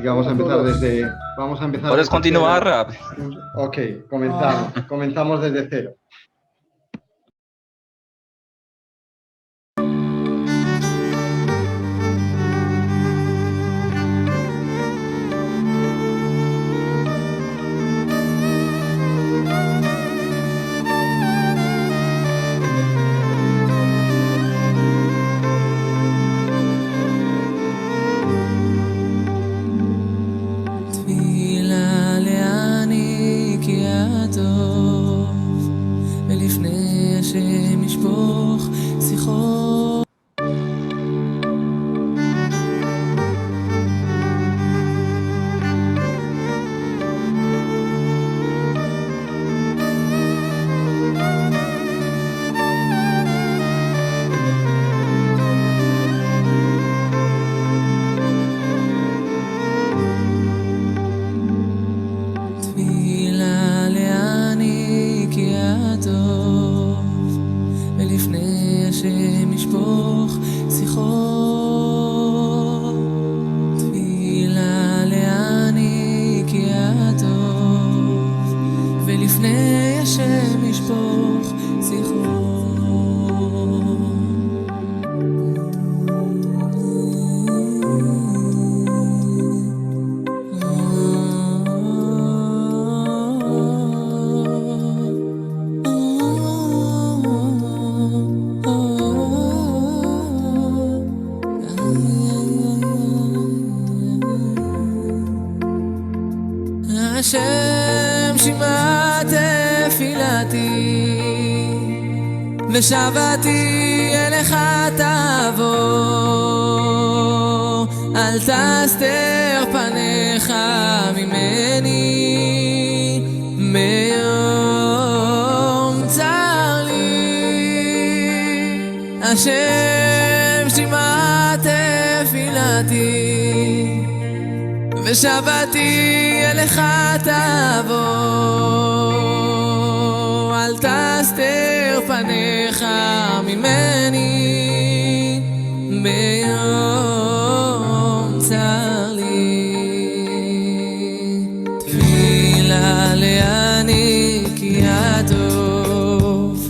que vamos a empezar ¿Puedes desde continuar, cero. Rab? Ok, comenzamos desde cero. ולפני השם ישפוך שיחות תפילה לעני כי הטוב ולפני השם ישפוך שיחות תפילה לעני כי הטוב ולפני השם ישפוך שיחות השם שמע תפילתי ושבתי אליך תבוא אל תסתר פניך ממני ביום צר לי השם שמע תפילתי ושבתי אליך תבוא אל תסתר פניך ממני ביום צר לי תפילה לעני כי הטוב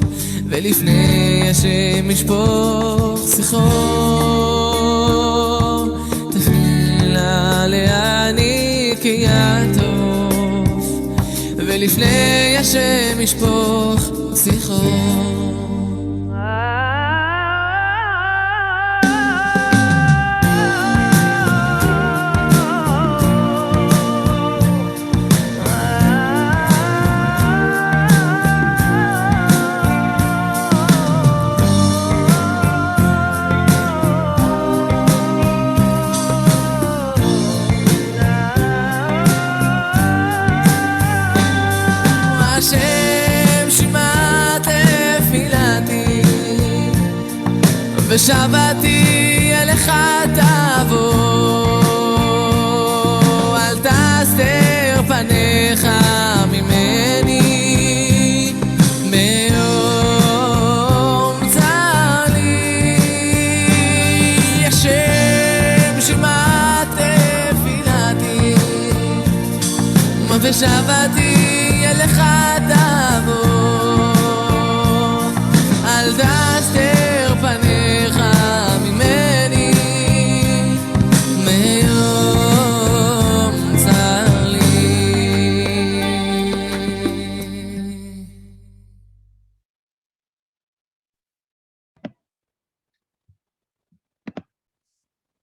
ולפני השם ישפוך שיחות תפילה לעני כי הטוב ולפני השם ישפוך שיחות השם שמע תפילתי ושבתי אליך תבוא אל תסתר פניך ממני ביום צר לי השם שמע תפילתי ושבתי אליך תבוא אל תסתר פניך ממני מיום צר לי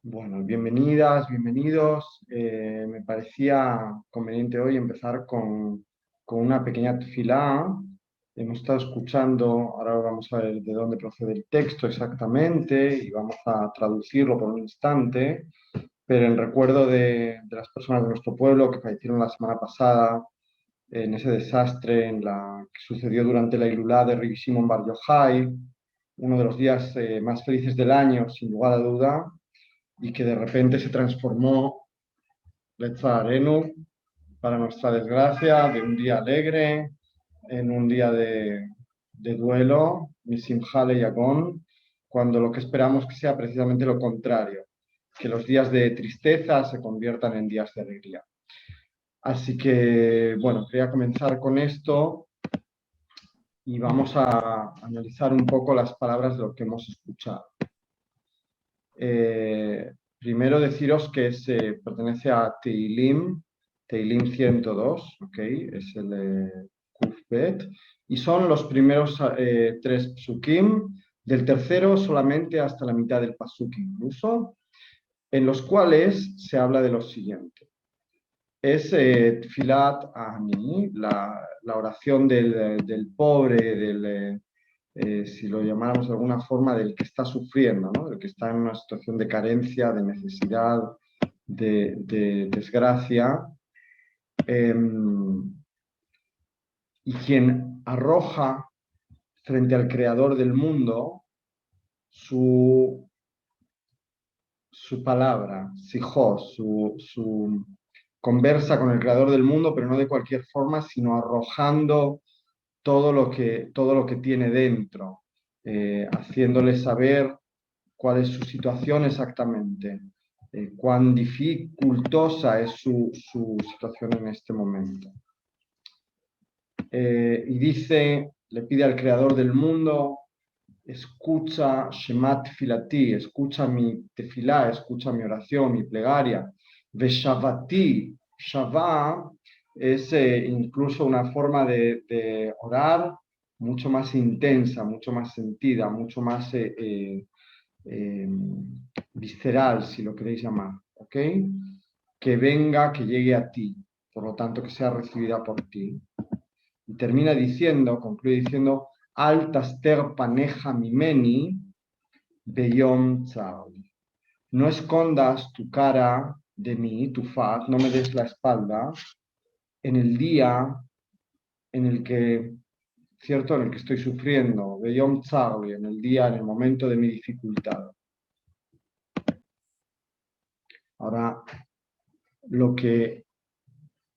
Bueno, bienvenidas, bienvenidos. Me parecía conveniente hoy empezar con una pequeña tefilá. Hemos estado escuchando, ahora vamos a ver de dónde procede el texto exactamente y vamos a traducirlo por un instante, pero en recuerdo de las personas de nuestro pueblo que fallecieron la semana pasada en ese desastre que sucedió durante la Ilulá de Rabbi Shimon Bar Yochai, uno de los días más felices del año, sin lugar a duda, y que de repente se transformó, Letzarenu, para nuestra desgracia, de un día alegre en un día de duelo, Misimha le Yagón, cuando lo que esperamos que sea precisamente lo contrario, que los días de tristeza se conviertan en días de alegría. Así que, bueno, quería comenzar con esto y vamos a analizar un poco las palabras de lo que hemos escuchado. Primero deciros que pertenece a Teilim 102, ¿ok? Es el de Kufbet, y son los primeros 3 psukim, del tercero solamente hasta la mitad del pasuk incluso, en los cuales se habla de lo siguiente. Es Tfilat Ani, la oración del pobre, si lo llamáramos de alguna forma, del que está sufriendo, ¿no? Del que está en una situación de carencia, de necesidad, de desgracia, y quien arroja frente al creador del mundo su palabra, su conversa con el creador del mundo, pero no de cualquier forma, sino arrojando todo lo que tiene dentro, haciéndole saber cuál es su situación exactamente, cuán dificultosa es su situación en este momento. Y le pide al creador del mundo: escucha Shemat Filati, escucha mi tefilá, escucha mi oración, mi plegaria. Veshavati, Shavá es incluso una forma de orar mucho más intensa, mucho más sentida, mucho más visceral, si lo queréis llamar, ¿ok? Que venga, que llegue a ti, por lo tanto que sea recibida por ti. Y termina diciendo, concluye diciendo: Al taster paneja mimeni beyom tzar. No escondas tu cara de mí, tu faz, no me des la espalda en el día en el que, cierto, en el que estoy sufriendo, beyom tzar, en el día, en el momento de mi dificultad. Ahora, lo que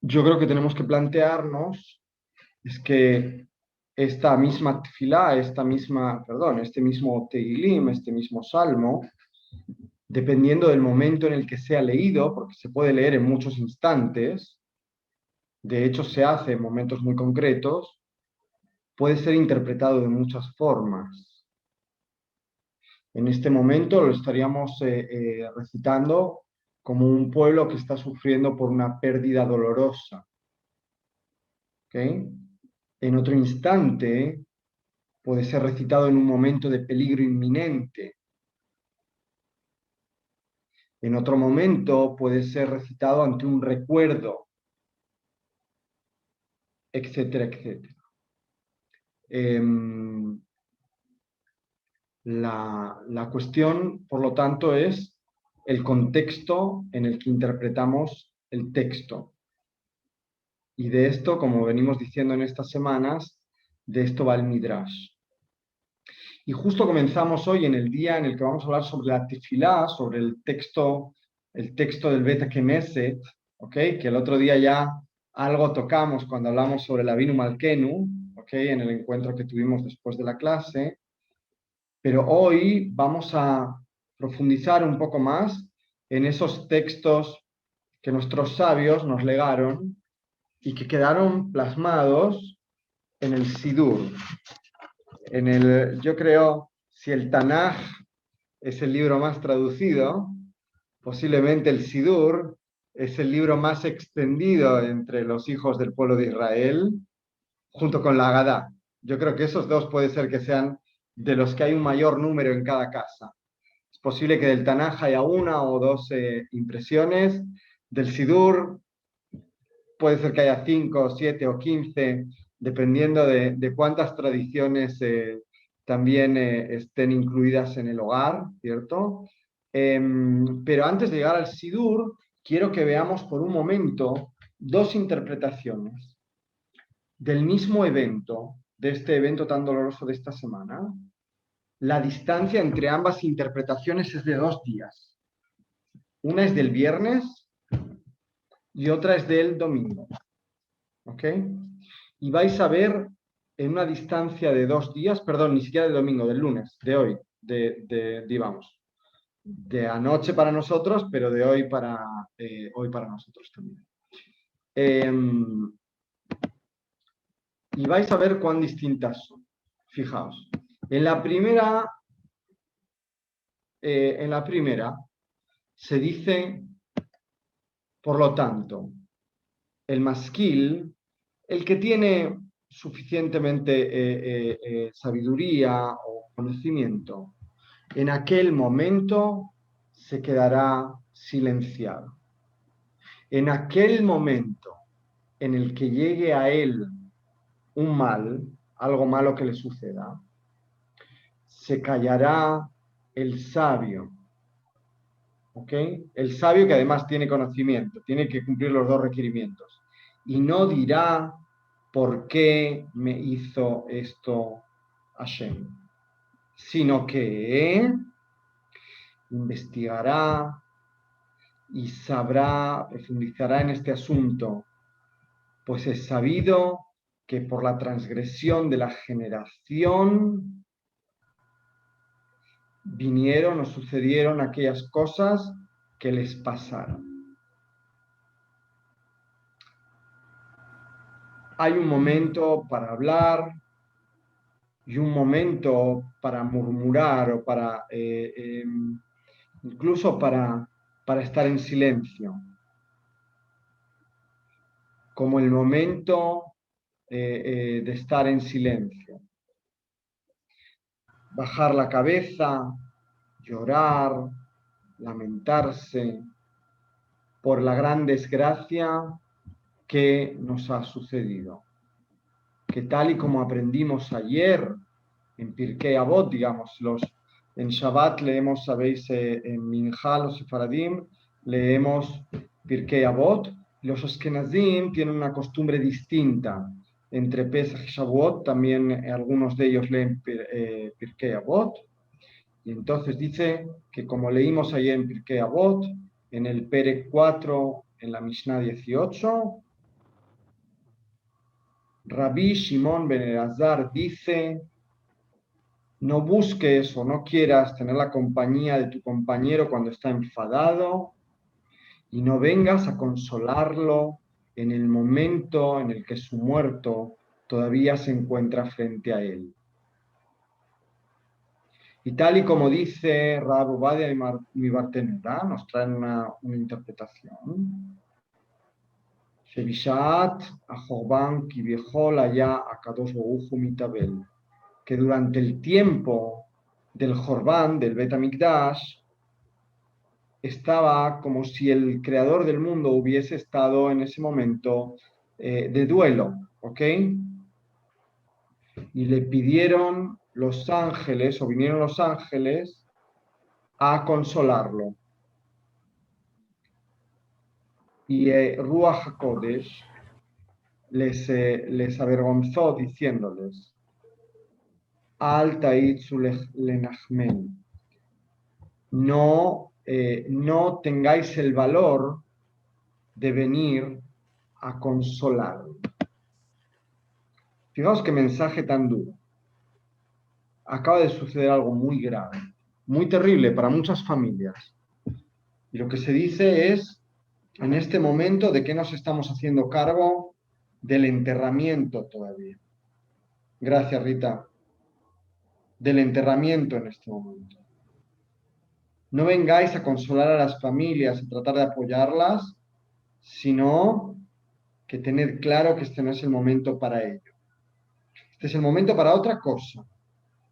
yo creo que tenemos que plantearnos es que esta misma tefilá, este mismo Teilim, este mismo salmo, dependiendo del momento en el que sea leído, porque se puede leer en muchos instantes, de hecho se hace en momentos muy concretos, puede ser interpretado de muchas formas. En este momento lo estaríamos recitando como un pueblo que está sufriendo por una pérdida dolorosa. ¿Okay? En otro instante puede ser recitado en un momento de peligro inminente. En otro momento puede ser recitado ante un recuerdo, etcétera, etcétera. La cuestión, por lo tanto, es el contexto en el que interpretamos el texto. Y de esto, como venimos diciendo en estas semanas, de esto va el Midrash. Y justo comenzamos hoy en el día en el que vamos a hablar sobre la tefilá, sobre el texto del Bet Knesset, ¿okay? Que el otro día ya algo tocamos cuando hablamos sobre la Avinu Malkenu, ¿okay? En el encuentro que tuvimos después de la clase. Pero hoy vamos a profundizar un poco más en esos textos que nuestros sabios nos legaron y que quedaron plasmados en el Sidur. Yo creo, si el Tanaj es el libro más traducido, posiblemente el Sidur es el libro más extendido entre los hijos del pueblo de Israel, junto con la Agadá. Yo creo que esos dos puede ser que sean de los que hay un mayor número en cada casa. Es posible que del Tanaj haya una o dos impresiones, del Sidur puede ser que haya 5, 7 o 15, dependiendo de cuántas tradiciones también estén incluidas en el hogar, ¿cierto? Pero antes de llegar al Sidur, quiero que veamos por un momento dos interpretaciones del mismo evento, de este evento tan doloroso de esta semana. La distancia entre ambas interpretaciones es de 2 días. Una es del viernes y otra es del domingo. ¿Ok? Y vais a ver en una distancia de 2 días, perdón, ni siquiera del domingo, del lunes, de hoy, digamos. de anoche para nosotros, pero de hoy para nosotros también. Y vais a ver cuán distintas son. Fijaos, en la primera se dice, por lo tanto, el masquil, el que tiene suficientemente sabiduría o conocimiento, en aquel momento se quedará silenciado. En aquel momento en el que llegue a él un mal, algo malo que le suceda, se callará el sabio. ¿Ok? El sabio que además tiene conocimiento, tiene que cumplir los dos requerimientos. Y no dirá por qué me hizo esto Hashem, sino que investigará y sabrá, profundizará en este asunto, pues es sabido que por la transgresión de la generación vinieron o sucedieron aquellas cosas que les pasaron. Hay un momento para hablar y un momento para murmurar o para incluso para estar en silencio, como el momento de estar en silencio. Bajar la cabeza, llorar, lamentarse por la gran desgracia que nos ha sucedido. Que tal y como aprendimos ayer en Pirkei Avot, digamos, en Shabbat leemos, sabéis, en Minjá, los Sefaradim, leemos Pirkei Avot. Los Ashkenazim tienen una costumbre distinta entre Pesach y Shavuot, también algunos de ellos leen Pirkei Avot. Y entonces dice que como leímos ayer en Pirkei Avot, en el Perek 4, en la Mishnah 18, Rabbi Shimon ben Elazar dice: no busques o no quieras tener la compañía de tu compañero cuando está enfadado y no vengas a consolarlo en el momento en el que su muerto todavía se encuentra frente a él. Y tal y como dice Rab Ovadia mi Bartenura, nos traen una interpretación. Shebishat Ahorban Kiviechol Haya Akadosh Baruch Hu Mitabel, que durante el tiempo del Jorbán, del Bet HaMikdash, estaba como si el creador del mundo hubiese estado en ese momento de duelo, ¿ok? Y le pidieron los ángeles, o vinieron los ángeles, a consolarlo. Y Ruach HaKodesh les avergonzó diciéndoles: Al ta'itzu lenachmen, no tengáis el valor de venir a consolarlo. Fijaos qué mensaje tan duro. Acaba de suceder algo muy grave, muy terrible para muchas familias. Y lo que se dice es, en este momento, ¿de qué nos estamos haciendo cargo? Del enterramiento todavía. Gracias, Rita. Del enterramiento en este momento. No vengáis a consolar a las familias, a tratar de apoyarlas, sino que tened claro que este no es el momento para ello. Este es el momento para otra cosa.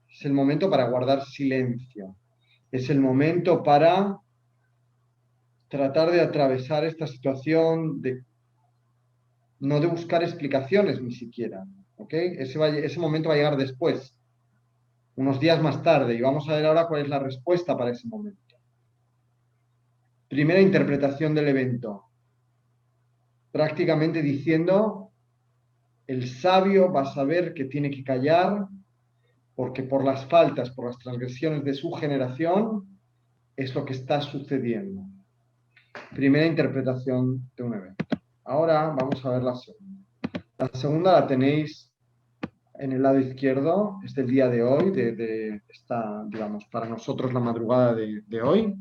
Es el momento para guardar silencio. Es el momento para tratar de atravesar esta situación, no de buscar explicaciones ni siquiera. ¿Ok? Ese momento va a llegar después, unos días más tarde, y vamos a ver ahora cuál es la respuesta para ese momento. Primera interpretación del evento. Prácticamente diciendo, el sabio va a saber que tiene que callar porque por las faltas, por las transgresiones de su generación, es lo que está sucediendo. Primera interpretación de un evento. Ahora vamos a ver la segunda. La segunda la tenéis en el lado izquierdo, es del día de hoy, de esta, digamos, para nosotros la madrugada de hoy,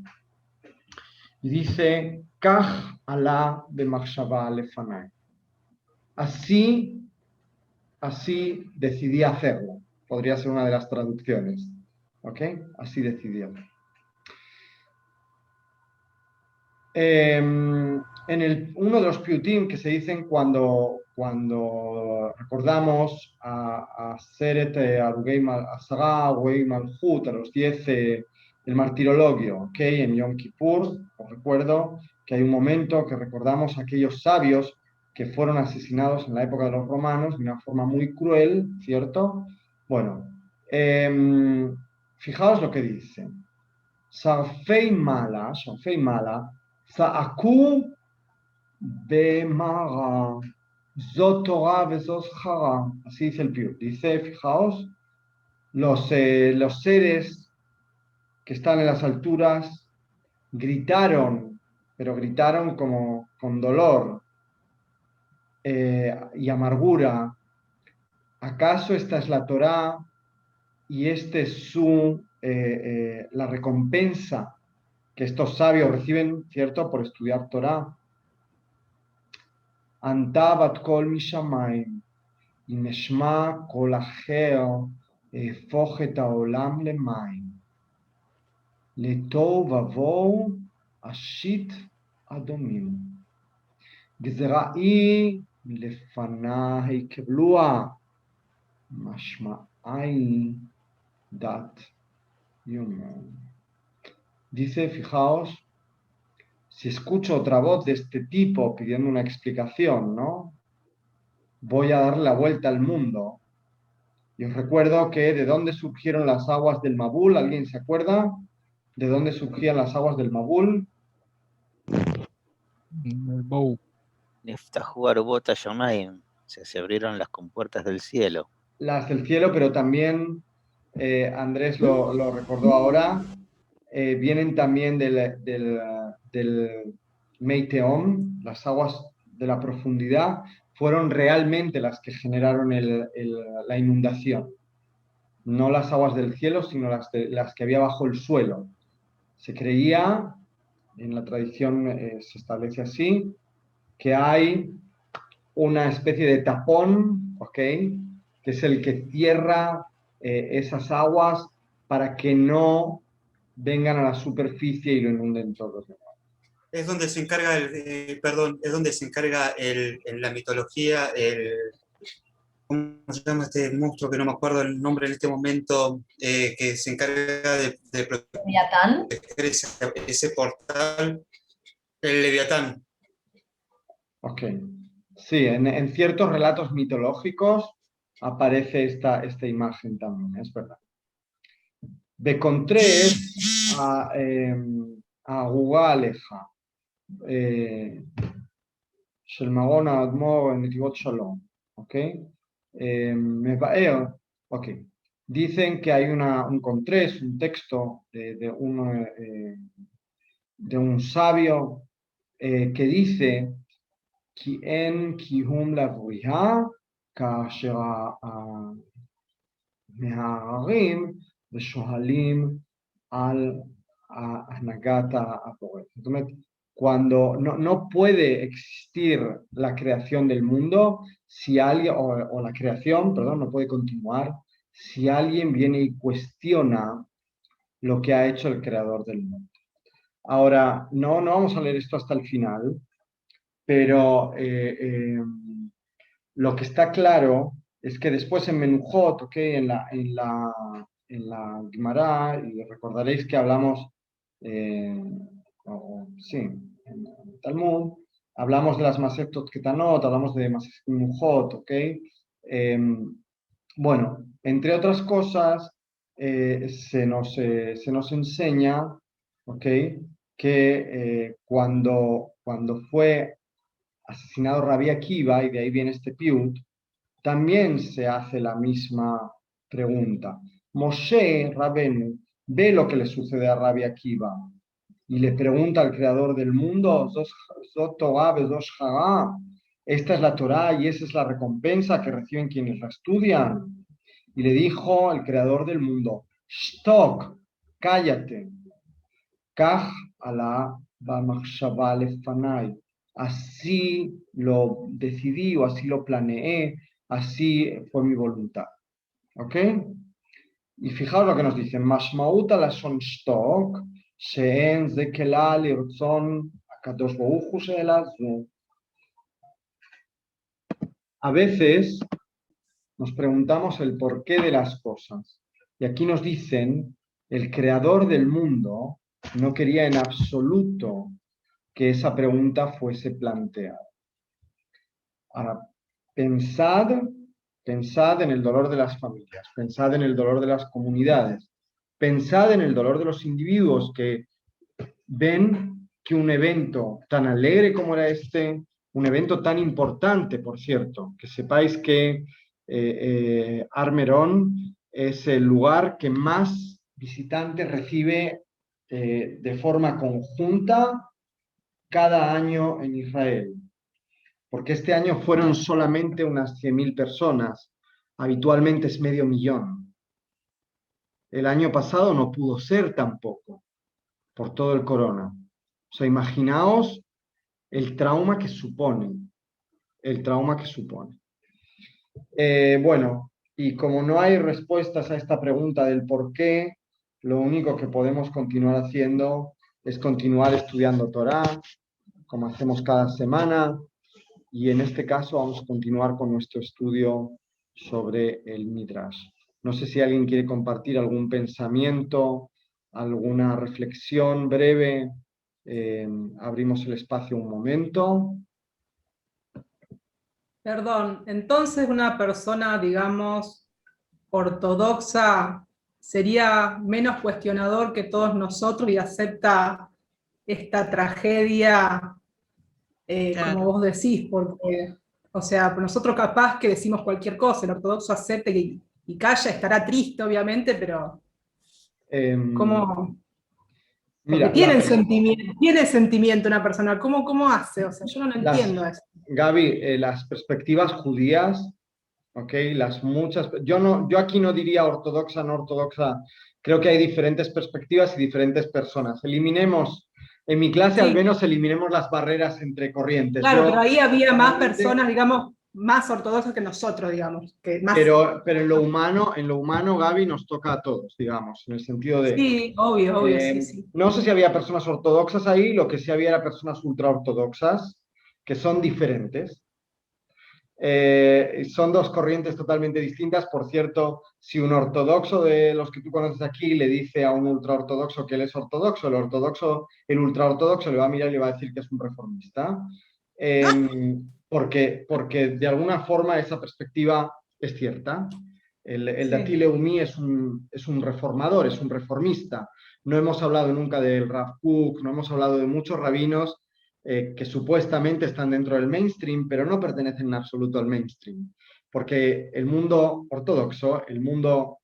y dice, Kach ala b'machshava lefanai. Así, así decidí hacerlo. Podría ser una de las traducciones. ¿Ok? Así decidí hacerlo. Uno de los piutim que se dicen cuando recordamos a Seret Arugei Asara, Arugei Malhut, a los 10 del martirologio, ¿okay? En Yom Kippur, os recuerdo que hay un momento que recordamos a aquellos sabios que fueron asesinados en la época de los romanos de una forma muy cruel, ¿cierto? Bueno, fijaos lo que dice. Sarfei Mala, Za'aku Bemara, Zot Torah vezot Jara. Así dice el Piur. Dice, fijaos, los seres que están en las alturas gritaron, pero gritaron como con dolor y amargura. ¿Acaso esta es la Torah y este es la recompensa que estos sabios reciben, ¿cierto?, por estudiar Torah? Anta bat kol mishamayim, ineshma kol acher, efoch et haolam lemayim, לתוהו ובוהו אשית אדומים. גזראי מלפני קבלוה, משמעי דת יומם. Dice, fijaos, si escucho otra voz de este tipo pidiendo una explicación, ¿no? Voy a darle la vuelta al mundo. Y os recuerdo que de dónde surgieron las aguas del Mabul, ¿alguien se acuerda? ¿De dónde surgían las aguas del Mabul? El Bow. Niftahu Arubot Hashamayim, se abrieron las compuertas del cielo. Las del cielo, pero también, Andrés lo recordó ahora, vienen también del Mei Tehom, las aguas de la profundidad, fueron realmente las que generaron la inundación. No las aguas del cielo, sino las que había bajo el suelo. Se creía, en la tradición se establece así, que hay una especie de tapón, ¿ok?, que es el que cierra esas aguas para que no vengan a la superficie y lo inunden todos. Es donde se encarga, es donde se encarga en la mitología, ¿cómo se llama este monstruo que no me acuerdo el nombre en este momento, que se encarga de Leviatán. proteger ese portal, el Leviatán? Ok. Sí, en ciertos relatos mitológicos aparece esta imagen también, es verdad. Becontrés a Gugaleja, של מרון האדמו"ר נתיבות שלום, ¿ok? מבאר, ok. Dicen que hay un contrés, un texto de un sabio que dice כי אין קיום לבריאה כאשר מההרים ושואלים על הנהגת הבורא. זאת אומרת, cuando no puede existir la creación del mundo, si alguien, o la creación, perdón, no puede continuar, si alguien viene y cuestiona lo que ha hecho el creador del mundo. Ahora, no vamos a leer esto hasta el final, pero lo que está claro es que después en Menujot, ¿okay?, en la Gemara, y recordaréis que hablamos, sí, en el Talmud, hablamos de las Masectot Ketanot, hablamos de Masechet Menujot, ¿ok? Bueno, entre otras cosas, se nos enseña, ¿ok?, que cuando fue asesinado Rabbi Akiva, y de ahí viene este piut, también se hace la misma pregunta. Moshe Rabenu ve lo que le sucede a Rabbi Akiva y le pregunta al creador del mundo, esta es la Torá y esa es la recompensa que reciben quienes la estudian. Y le dijo el creador del mundo, Shtok, cállate. Kaj ala bamachshava lefanai. Así lo decidí o así lo planeé, así fue mi voluntad. ¿Ok? Y fijaos lo que nos dicen, Mashmauta la son Shtok, Sheen zekela lirtzon akadosh baruch hu she'ela zu. A veces nos preguntamos el porqué de las cosas. Y aquí nos dicen, el creador del mundo no quería en absoluto que esa pregunta fuese planteada. Ahora, pensad en el dolor de las familias, pensad en el dolor de las comunidades, pensad en el dolor de los individuos que ven que un evento tan alegre como era este, un evento tan importante, por cierto, que sepáis que Har Meron es el lugar que más visitantes recibe de forma conjunta cada año en Israel, porque este año fueron solamente unas 100.000 personas, habitualmente es 500.000. El año pasado no pudo ser tampoco, por todo el corona. O sea, imaginaos el trauma que supone, el trauma que supone. Bueno, y como no hay respuestas a esta pregunta del por qué, lo único que podemos continuar haciendo es continuar estudiando Torá, como hacemos cada semana, y en este caso vamos a continuar con nuestro estudio sobre el Midrash. No sé si alguien quiere compartir algún pensamiento, alguna reflexión breve. Abrimos el espacio un momento. Perdón, entonces una persona, digamos, ortodoxa sería menos cuestionador que todos nosotros y acepta esta tragedia, Claro. como vos decís, porque, o sea, nosotros capaz que decimos cualquier cosa, el ortodoxo acepta y calla, estará triste obviamente, pero ¿cómo? Porque Mira, tiene sentimiento una persona, ¿cómo hace? O sea, yo no entiendo eso. Gaby, las perspectivas judías, ¿ok? Yo aquí no diría ortodoxa, no ortodoxa, creo que hay diferentes perspectivas y diferentes personas. En mi clase al menos eliminemos las barreras entre corrientes. Claro, pero ahí había más personas, digamos, más ortodoxas que nosotros, digamos. Pero en lo humano, Gaby, nos toca a todos, digamos, en el sentido de... Sí, obvio, sí. No sé si había personas ortodoxas ahí, lo que sí había era personas ultraortodoxas, que son diferentes. Son dos corrientes totalmente distintas. Por cierto, si un ortodoxo de los que tú conoces aquí le dice a un ultraortodoxo que él es ortodoxo, el ultraortodoxo le va a mirar y le va a decir que es un reformista. Porque de alguna forma esa perspectiva es cierta. El Dati Leumi es un reformador, es un reformista. No hemos hablado nunca del Rav Kook, no hemos hablado de muchos rabinos que supuestamente están dentro del mainstream, pero no pertenecen en absoluto al mainstream. Porque el mundo ortodoxo, el mundo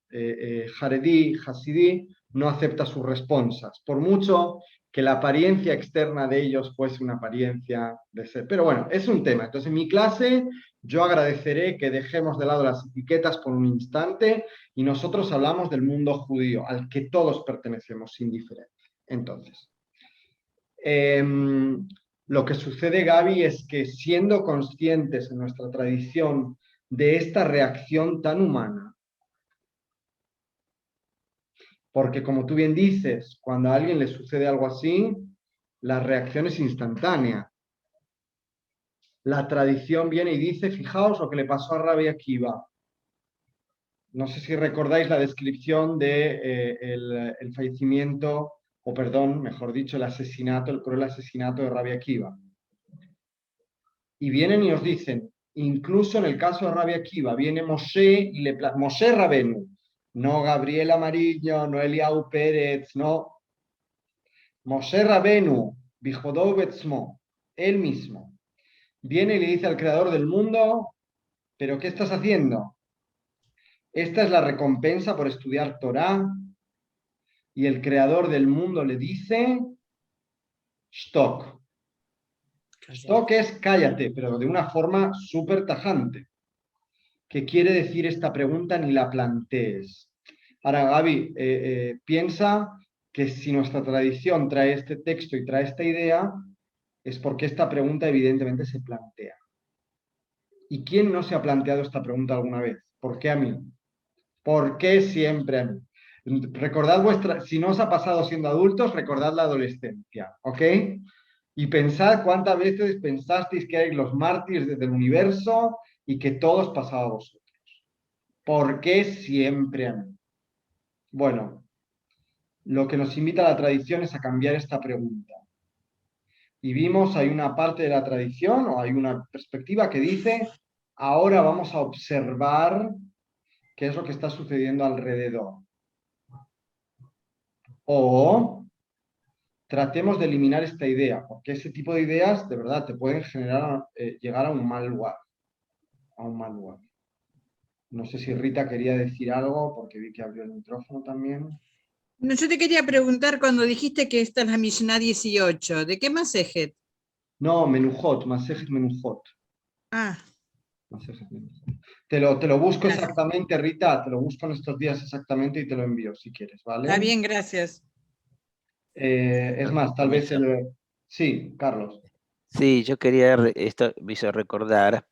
Haredí, Hasidí, no acepta sus responsas, por mucho que la apariencia externa de ellos fuese una apariencia de ser. Pero bueno, es un tema. Entonces, en mi clase, yo agradeceré que dejemos de lado las etiquetas por un instante y nosotros hablamos del mundo judío, al que todos pertenecemos sin diferencia. Entonces, lo que sucede, Gaby, es que siendo conscientes en nuestra tradición de esta reacción tan humana, porque como tú bien dices, cuando a alguien le sucede algo así, la reacción es instantánea. La tradición viene y dice, fijaos lo que le pasó a Rabbi Akiva. No sé si recordáis la descripción de el fallecimiento, o perdón, mejor dicho, el cruel asesinato de Rabbi Akiva. Y vienen y os dicen, incluso en el caso de Rabbi Akiva, viene Moshe y Moshe Rabenu, no Gabriel Amarillo, no Eliau Pérez, no. Moshe Rabenu, Bijodou Betzmo, él mismo, viene y le dice al creador del mundo, ¿pero qué estás haciendo? Esta es la recompensa por estudiar Torá. Y el creador del mundo le dice, Shtok. Shtok es cállate, pero de una forma súper tajante. qué quiere decir esta pregunta ni la plantees. Ahora, Gaby, piensa que si nuestra tradición trae este texto y trae esta idea, es porque esta pregunta evidentemente se plantea. ¿Y quién no se ha planteado esta pregunta alguna vez? ¿Por qué a mí? ¿Por qué siempre a mí? Recordad si no os ha pasado siendo adultos, recordad la adolescencia, ¿ok? Y pensad cuántas veces pensasteis que erais los mártires del universo y que todo os pasaba a vosotros. ¿Por qué siempre a mí? Bueno, lo que nos invita a la tradición es a cambiar esta pregunta. Y vimos, hay una parte de la tradición o hay una perspectiva que dice, ahora vamos a observar qué es lo que está sucediendo alrededor. O tratemos de eliminar esta idea, porque ese tipo de ideas de verdad te pueden generar, llegar a un mal lugar. A un mal lugar. No sé si Rita quería decir algo, porque vi que abrió el micrófono también. No, yo te quería preguntar cuando dijiste que esta es la Mishnah 18, ¿de qué Masejet? No, Menujot, Masejet Menujot. Ah. Masejet Menujot. Te lo busco Gracias. exactamente, Rita, te lo busco en estos días exactamente y te lo envío si quieres, ¿vale? Está bien, gracias. Es más, tal vez Sí, Carlos. Sí, yo quería, esto me hizo recordar,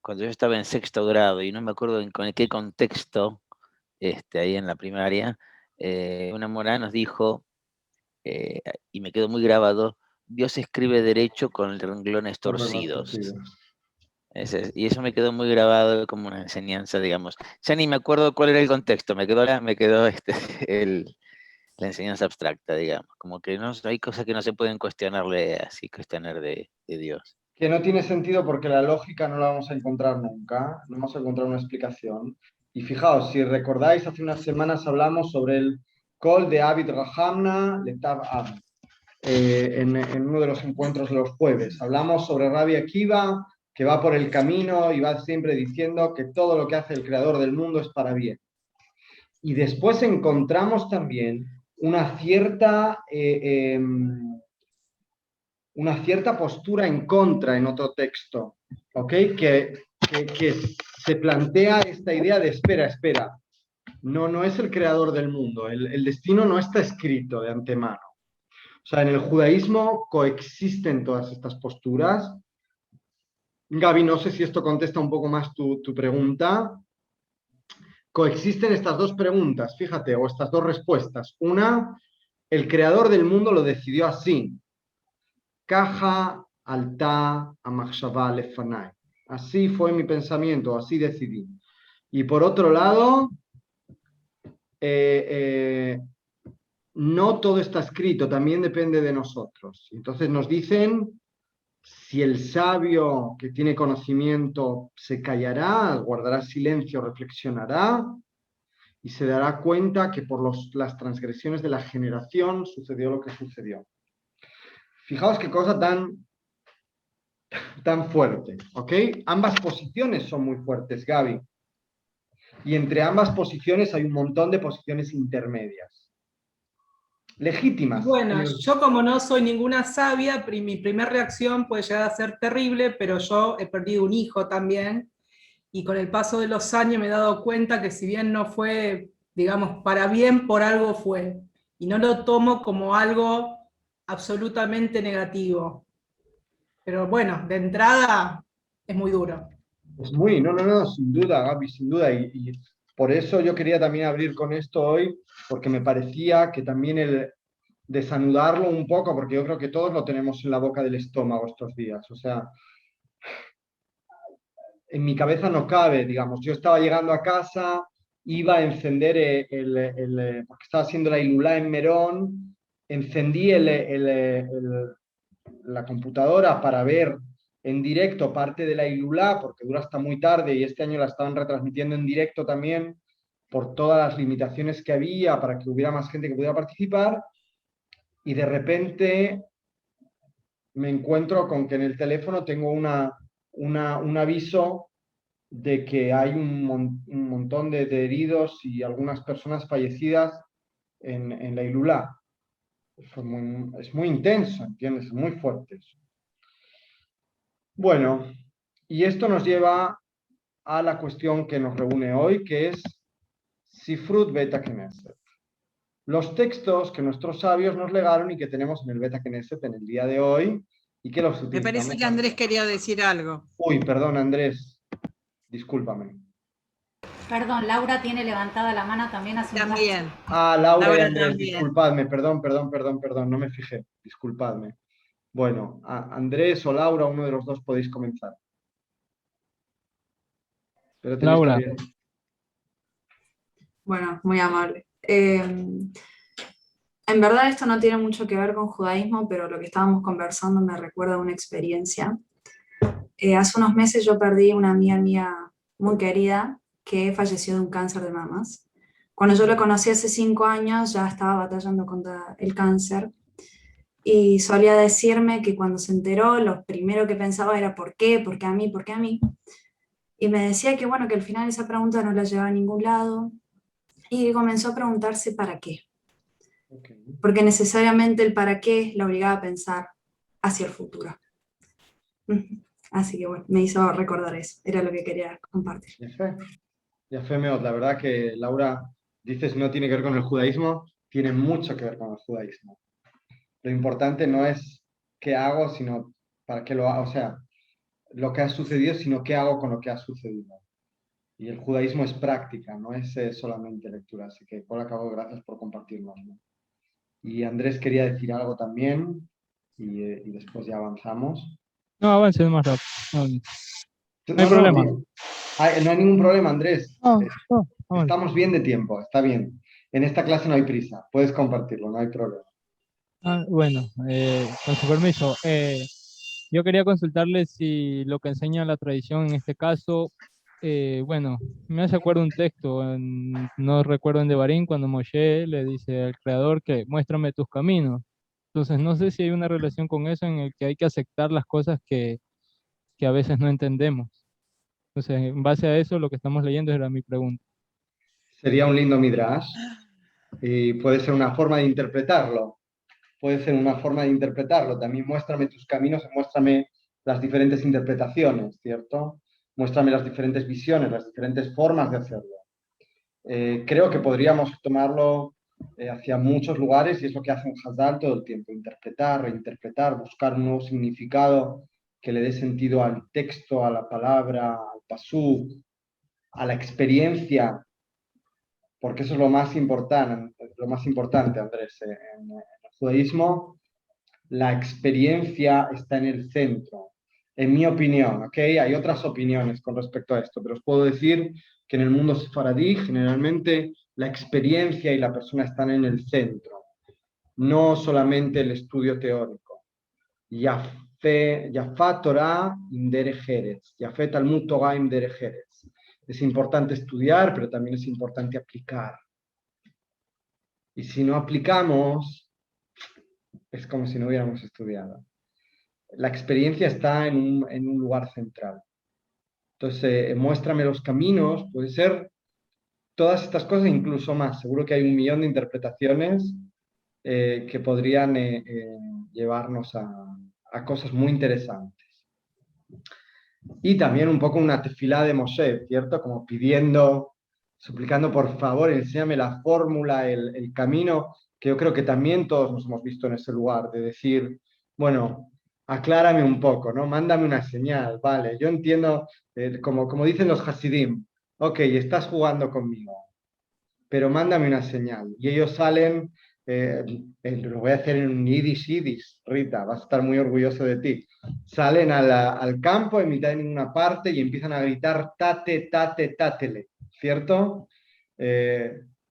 cuando yo estaba en sexto grado, y no me acuerdo en qué contexto, ahí en la primaria, una mora nos dijo, y me quedó muy grabado, Dios escribe derecho con renglones torcidos. Y eso me quedó muy grabado como una enseñanza, digamos. Ya ni me acuerdo cuál era el contexto, me quedó la enseñanza abstracta, digamos. Como que no hay cosas que no se pueden cuestionarle así, cuestionar de Dios. Que no tiene sentido porque la lógica no la vamos a encontrar nunca, no vamos a encontrar una explicación. Y fijaos, si recordáis, hace unas semanas hablamos sobre el Kol de Abid Rahamna Letav Ab, en uno de los encuentros de los jueves. Hablamos sobre Rabbi Akiva, que va por el camino y va siempre diciendo que todo lo que hace el creador del mundo es para bien. Y después encontramos también una cierta postura en contra en otro texto, ¿ok? Que se plantea esta idea de espera, no es el creador del mundo, el destino no está escrito de antemano. O sea, en el judaísmo coexisten todas estas posturas. Gaby, no sé si esto contesta un poco más tu pregunta. Coexisten estas dos preguntas, fíjate, o estas dos respuestas. Una, el creador del mundo lo decidió así. Caja alta amachshava lefanai. Así fue mi pensamiento, así decidí. Y por otro lado, no todo está escrito, también depende de nosotros. Entonces nos dicen, si el sabio que tiene conocimiento se callará, guardará silencio, reflexionará y se dará cuenta que por las transgresiones de la generación sucedió lo que sucedió. Fijaos qué cosa tan fuerte, ¿ok? Ambas posiciones son muy fuertes, Gaby. Y entre ambas posiciones hay un montón de posiciones intermedias. Legítimas. Bueno, yo como no soy ninguna sabia, mi primera reacción puede llegar a ser terrible, pero yo he perdido un hijo también, y con el paso de los años me he dado cuenta que si bien no fue, digamos, para bien, por algo fue. Y no lo tomo como algo absolutamente negativo. Pero bueno, de entrada es muy duro. Es muy, no, sin duda, Gaby, sin duda. Y por eso yo quería también abrir con esto hoy, porque me parecía que también el desanudarlo un poco, porque yo creo que todos lo tenemos en la boca del estómago estos días. O sea, en mi cabeza no cabe, digamos. Yo estaba llegando a casa, iba a encender porque estaba haciendo la Ilulá en Merón, encendí la computadora para ver en directo parte de la Ilulá, porque dura hasta muy tarde y este año la estaban retransmitiendo en directo también por todas las limitaciones que había para que hubiera más gente que pudiera participar, y de repente me encuentro con que en el teléfono tengo un aviso de que hay un montón de heridos y algunas personas fallecidas en la Ilulá. Es muy intenso, ¿entiendes? Es muy fuerte eso. Bueno, Y esto nos lleva a la cuestión que nos reúne hoy, que es Sifrut Beta Knesset. Los textos que nuestros sabios nos legaron y que tenemos en el Beta Knesset en el día de hoy y que los Me utilizamos. parece que Andrés quería decir algo. Uy, perdón, Andrés, discúlpame. Perdón, Laura tiene levantada la mano también hace un rato. También. Ah, Laura y Laura Andrés, también. disculpadme, perdón, no me fijé, disculpadme. Bueno, Andrés o Laura, uno de los dos podéis comenzar. Pero tenéis Laura. que abrir. Bueno, muy amable. En verdad esto no tiene mucho que ver con judaísmo, pero lo que estábamos conversando me recuerda a una experiencia. Hace unos meses yo perdí una amiga mía muy querida que falleció de un cáncer de mamas. Cuando yo la conocí hace 5 años ya estaba batallando contra el cáncer y solía decirme que cuando se enteró lo primero que pensaba era ¿por qué? ¿Por qué a mí? ¿Por qué a mí? Y me decía que bueno, que al final esa pregunta no la llevaba a ningún lado y comenzó a preguntarse ¿para qué? Okay. Porque necesariamente el para qué la obligaba a pensar hacia el futuro. Así que bueno, me hizo recordar eso, era lo que quería compartir. Ya fe, Meot, la verdad que Laura, dices no tiene que ver con el judaísmo, tiene mucho que ver con el judaísmo. Lo importante no es qué hago, sino para qué lo hago, o sea, lo que ha sucedido, sino qué hago con lo que ha sucedido. Y el judaísmo es práctica, no es solamente lectura. Así que, por acabo, gracias por compartirnos, ¿no? Y Andrés quería decir algo también, y después ya avanzamos. No, avance más rápido. No hay No, problema. no hay ningún problema, Andrés. No, avance. Estamos bien de tiempo, está bien. En esta clase no hay prisa, puedes compartirlo, no hay problema. Bueno, con su permiso, yo quería consultarle si lo que enseña la tradición en este caso, bueno, me hace acuerdo un texto, no recuerdo en Devarim, cuando Moshe le dice al Creador que muéstrame tus caminos. Entonces, no sé si hay una relación con eso en el que hay que aceptar las cosas que a veces no entendemos. Entonces, en base a eso, lo que estamos leyendo era mi pregunta. Sería un lindo midrash y puede ser una forma de interpretarlo. Puede ser una forma de interpretarlo. También muéstrame tus caminos, muéstrame las diferentes interpretaciones, ¿cierto? Muéstrame las diferentes visiones, las diferentes formas de hacerlo. Creo que podríamos tomarlo hacia muchos lugares y es lo que hace un Hazal todo el tiempo, interpretar, reinterpretar, buscar un nuevo significado que le dé sentido al texto, a la palabra, al pasuk, a la experiencia, porque eso es lo más importante, Andrés. En el judaísmo, la experiencia está en el centro, en mi opinión, ¿ok? Hay otras opiniones con respecto a esto, pero os puedo decir que en el mundo sefaradí, generalmente, la experiencia y la persona están en el centro, no solamente el estudio teórico. Yafá Torah im derech eretz, Yafé Talmud Torah im derech eretz. Es importante estudiar, pero también es importante aplicar. Y si no aplicamos, es como si no hubiéramos estudiado. La experiencia está en un lugar central. Entonces, muéstrame los caminos, puede ser todas estas cosas, incluso más. Seguro que hay 1.000.000 de interpretaciones que podrían llevarnos a cosas muy interesantes. Y también un poco una tefilá de Moshe, ¿cierto? Como pidiendo, suplicando, por favor, enséñame la fórmula, el camino, que yo creo que también todos nos hemos visto en ese lugar, de decir, bueno, aclárame un poco, ¿no? Mándame una señal, vale, yo entiendo, como dicen los Hasidim, ok, estás jugando conmigo, pero mándame una señal. Y ellos salen, lo voy a hacer en un yiddish, Rita, vas a estar muy orgulloso de ti. Salen al campo en mitad de ninguna parte y empiezan a gritar tate, tate, tatele, ¿cierto?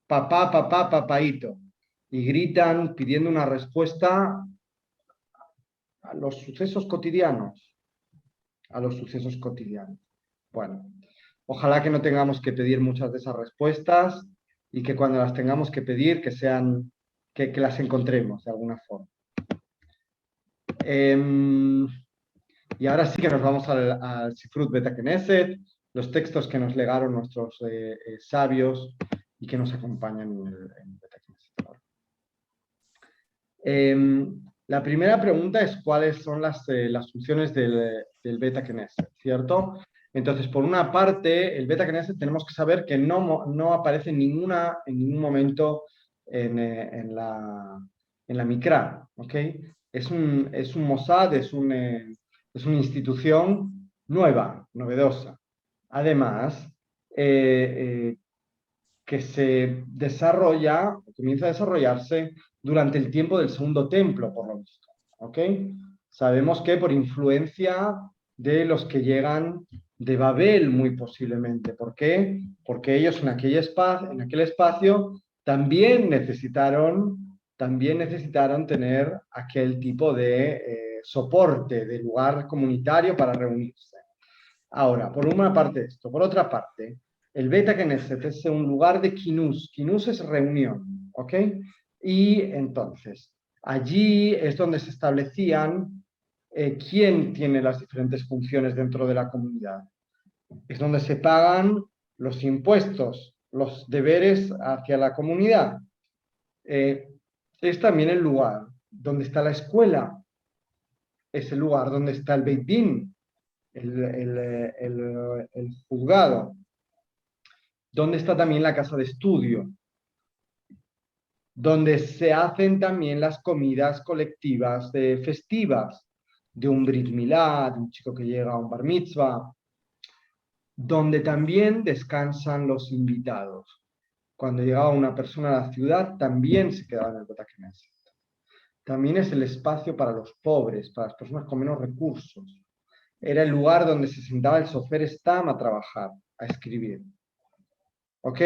Papá, papá, papaíto. Y gritan pidiendo una respuesta a los sucesos cotidianos. A los sucesos cotidianos. Bueno, ojalá que no tengamos que pedir muchas de esas respuestas y que cuando las tengamos que pedir, que sean, que las encontremos de alguna forma. Y ahora sí que nos vamos al Sifrut Beta Knesset, los textos que nos legaron nuestros sabios y que nos acompañan en Beta Knesset. La primera pregunta es cuáles son las funciones del Beta Knesset, ¿cierto? Entonces, por una parte, el Beta Knesset tenemos que saber que no aparece en ningún momento en la Mikra, ¿ok? Es un Mossad, es una institución nueva, novedosa. Además, que se desarrolla, comienza a desarrollarse durante el tiempo del Segundo Templo, por lo visto. ¿Ok? Sabemos que por influencia de los que llegan de Babel, muy posiblemente. ¿Por qué? Porque ellos en aquel espacio también necesitaron tener aquel tipo de soporte, de lugar comunitario para reunirse. Ahora, por una parte esto. Por otra parte, el Beta Knesset es un lugar de kinus. Kinus es reunión, ¿ok? Y entonces, allí es donde se establecían quién tiene las diferentes funciones dentro de la comunidad. Es donde se pagan los impuestos, los deberes hacia la comunidad. Es también el lugar donde está la escuela. Es el lugar donde está el Beit Din, el juzgado, donde está también la casa de estudio, donde se hacen también las comidas colectivas festivas, de un Brit Milá, de un chico que llega a un Bar Mitzvah, donde también descansan los invitados. Cuando llegaba una persona a la ciudad, también se quedaba en el Beta Knesset. También es el espacio para los pobres, para las personas con menos recursos. Era el lugar donde se sentaba el Sofer Stam a trabajar, a escribir. ¿Ok?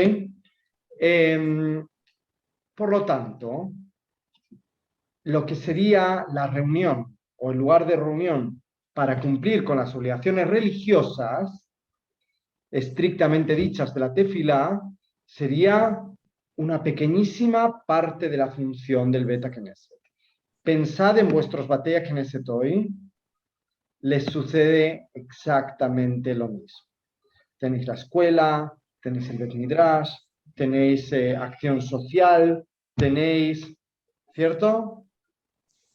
Por lo tanto, lo que sería la reunión o el lugar de reunión para cumplir con las obligaciones religiosas, estrictamente dichas de la tefilá, sería una pequeñísima parte de la función del Beta Knesset. Pensad en vuestros Batei Knesset hoy, les sucede exactamente lo mismo. Tenéis la escuela, tenéis el Bet Midrash, tenéis acción social, tenéis, ¿cierto?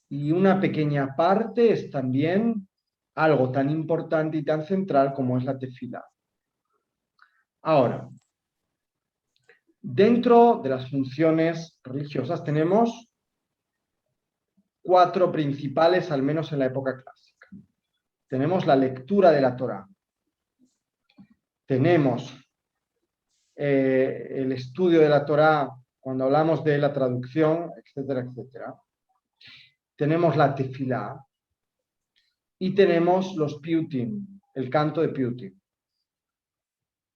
Y una pequeña parte es también algo tan importante y tan central como es la tefilá. Ahora, dentro de las funciones religiosas tenemos 4 principales, al menos en la época clásica. Tenemos la lectura de la Torá. Tenemos el estudio de la Torá cuando hablamos de la traducción, etcétera, etcétera. Tenemos la tefilá y tenemos los piutim, el canto de piutim.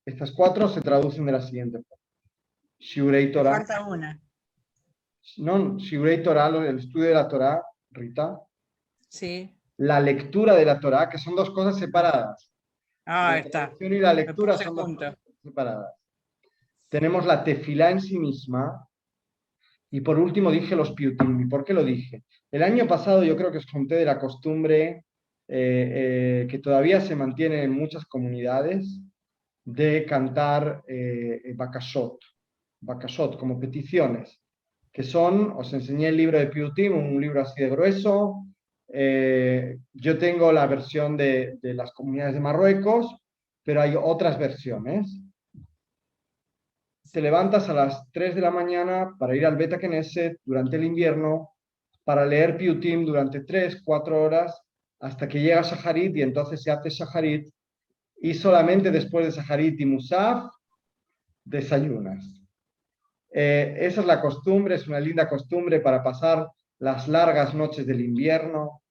Estas 4 se traducen de la siguiente forma. Shiurei Torá. Falta una. No, Shiurei Torá, el estudio de la Torá, Rita. Sí. La lectura de la Torá, que son 2 cosas separadas. Ah, La está. traducción y la lectura puse son 2 junto. cosas separadas. Tenemos la tefilá en sí misma. Y por último dije los piutim. ¿Y por qué lo dije? El año pasado yo creo que os conté de la costumbre que todavía se mantiene en muchas comunidades de cantar bakashot, como peticiones, que son, os enseñé el libro de piutim, un libro así de grueso. Yo tengo la versión de las comunidades de Marruecos, pero hay otras versiones. Te levantas a las 3 de la mañana para ir al Beta Knesset durante el invierno, para leer piutim durante 3-4 horas, hasta que llega Shaharit, y entonces se hace Shaharit, y solamente después de Shaharit y Musaf, desayunas. Esa es la costumbre, es una linda costumbre para pasar las largas noches del invierno.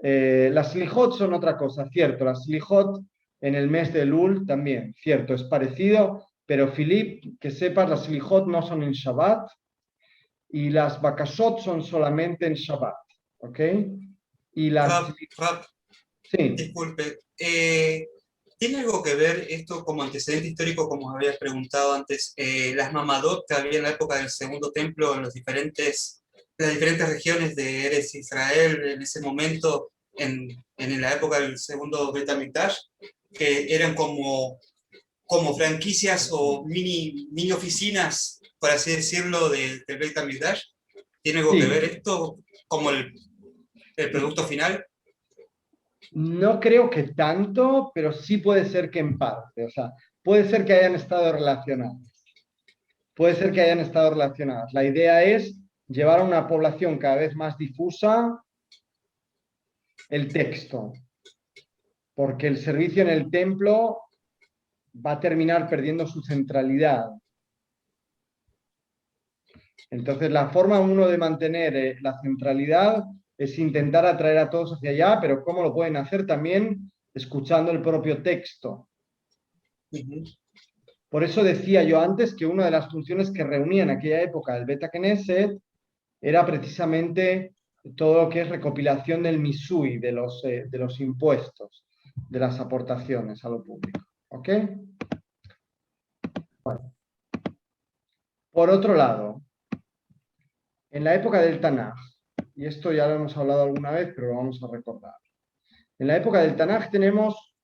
Las Slichot son otra cosa, cierto, las Slichot en el mes de Elul también, cierto, es parecido, pero Filip, que sepas, las Slichot no son en Shabbat y las Bakashot son solamente en Shabbat, ¿ok? Y las... Rab, sí. Disculpe, ¿tiene algo que ver esto como antecedente histórico, como habías preguntado antes, las mamadot que había en la época del Segundo Templo en las diferentes regiones de Eretz Israel en ese momento, en la época del segundo Bet HaMikdash, que eran como franquicias o mini oficinas, por así decirlo, del Bet HaMikdash? ¿Tiene algo Sí. que ver esto como el producto final? No creo que tanto, pero sí puede ser que en parte. O sea, puede ser que hayan estado relacionadas. Puede ser que hayan estado relacionadas. La idea es llevar a una población cada vez más difusa el texto, porque el servicio en el templo va a terminar perdiendo su centralidad. Entonces, la forma uno de mantener la centralidad es intentar atraer a todos hacia allá, pero ¿cómo lo pueden hacer? También escuchando el propio texto. Por eso decía yo antes que una de las funciones que reunía en aquella época el Beta Knesset era precisamente todo lo que es recopilación del misui, de los impuestos, de las aportaciones a lo público. ¿Ok? Bueno. Por otro lado, en la época del Tanaj, y esto ya lo hemos hablado alguna vez, pero lo vamos a recordar. En la época del Tanaj tenemos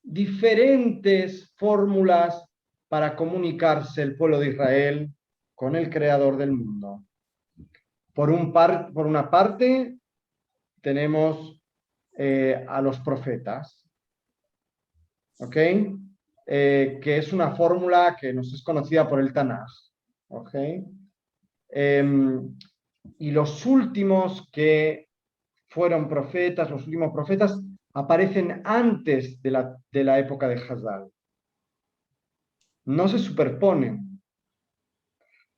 diferentes fórmulas para comunicarse el pueblo de Israel con el creador del mundo. Por una parte, tenemos a los profetas, ¿ok? Que es una fórmula que nos es conocida por el Tanaj, ¿ok? Y los últimos que fueron profetas, los últimos profetas, aparecen antes de la época de Hazal. No se superponen,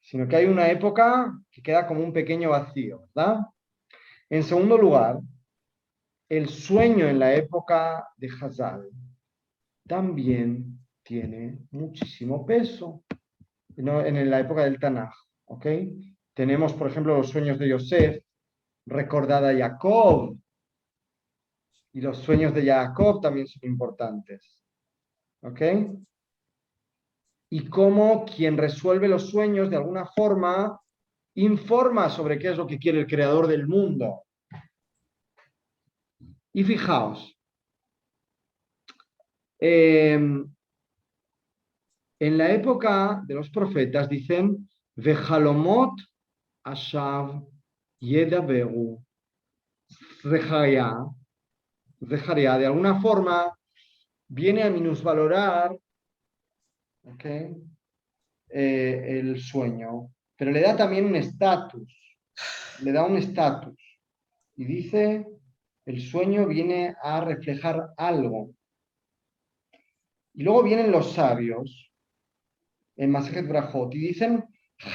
sino que hay una época que queda como un pequeño vacío, ¿verdad? En segundo lugar, el sueño en la época de Hazal también tiene muchísimo peso, ¿no? En la época del Tanaj, ¿ok? Tenemos, por ejemplo, los sueños de Yosef, recordad a Jacob, y los sueños de Jacob también son importantes, ¿ok? Y cómo quien resuelve los sueños de alguna forma informa sobre qué es lo que quiere el creador del mundo. Y fijaos, en la época de los profetas dicen Vejalomot Ashav Yedaberu Zecharia, de alguna forma viene a minusvalorar, ¿okay? El sueño, pero le da también un estatus, y dice, el sueño viene a reflejar algo. Y luego vienen los sabios en Masejet Brajot y dicen,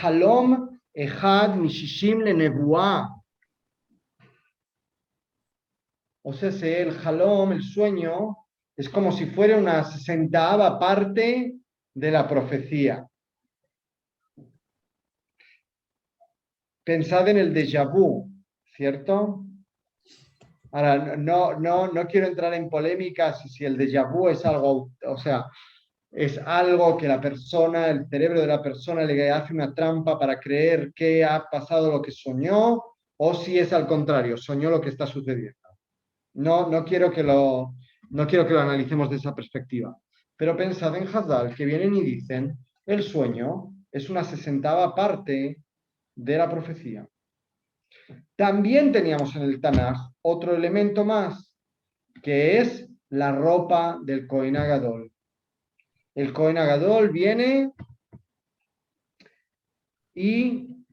Halom Echad Mishishim Lenebuah. O sea, el Halom, el sueño, es como si fuera una 60ª parte de la profecía. Pensad en el déjà vu, ¿cierto? Ahora, no quiero entrar en polémicas si el déjà vu es algo, o sea, es algo que la persona, el cerebro de la persona le hace una trampa para creer que ha pasado lo que soñó, o si es al contrario, soñó lo que está sucediendo. No quiero que lo analicemos de esa perspectiva. Pero pensad en Hazal, que vienen y dicen, el sueño es una 60ª parte de la profecía. También teníamos en el Tanaj otro elemento más, que es la ropa del Kohen Agadol. El Kohen Agadol viene y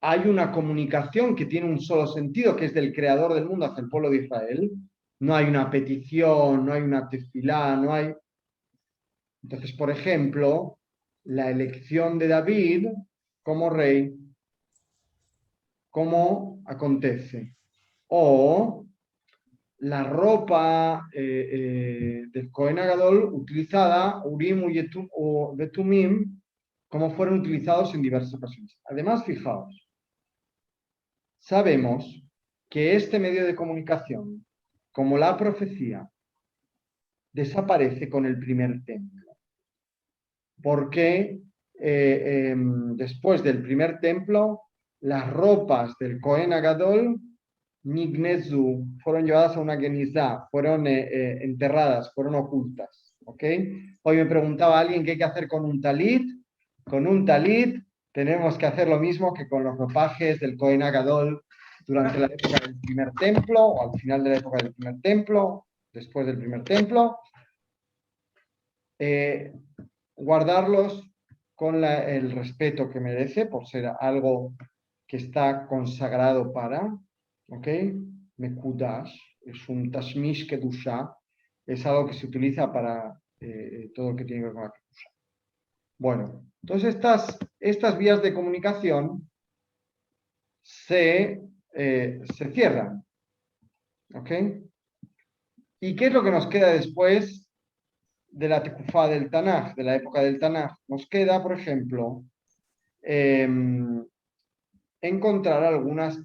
hay una comunicación que tiene un solo sentido, que es del creador del mundo hacia el pueblo de Israel. No hay una petición, no hay una tefilá, no hay... Entonces, por ejemplo, la elección de David como rey, ¿cómo acontece? O la ropa del Kohen Agadol utilizada, Urim o Betumim, como fueron utilizados en diversas ocasiones. Además, fijaos, sabemos que este medio de comunicación, como la profecía, desaparece con el primer templo. Porque después del primer templo, las ropas del Kohen Agadol Nignezu fueron llevadas a una genizá, fueron enterradas, fueron ocultas. ¿Okay? Hoy me preguntaba alguien qué hay que hacer con un talit. Con un talit tenemos que hacer lo mismo que con los ropajes del Cohen Gadol durante la época del primer templo, o al final de la época del primer templo, después del primer templo. Guardarlos con el respeto que merece, por ser algo que está consagrado para, ¿ok? Mekudash, es un tashmish kedusha, es algo que se utiliza para todo lo que tiene que ver con la kedusha. Bueno, entonces estas vías de comunicación se cierran, ¿ok? ¿Y qué es lo que nos queda después de la Tekufá del Tanaj, de la época del Tanaj? Nos queda, por ejemplo, encontrar algunas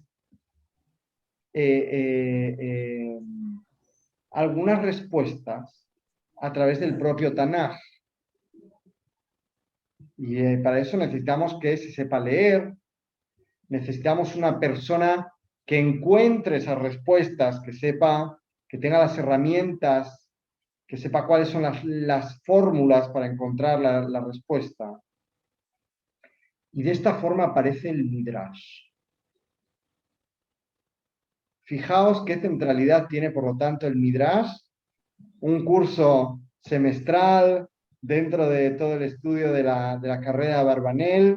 respuestas a través del propio Tanaj. Y para eso necesitamos que se sepa leer, necesitamos una persona que encuentre esas respuestas, que sepa, que tenga las herramientas, que sepa cuáles son las fórmulas para encontrar la respuesta. Y de esta forma aparece el Midrash. Fijaos qué centralidad tiene, por lo tanto, el Midrash, un curso semestral dentro de todo el estudio de la carrera de Barbanel,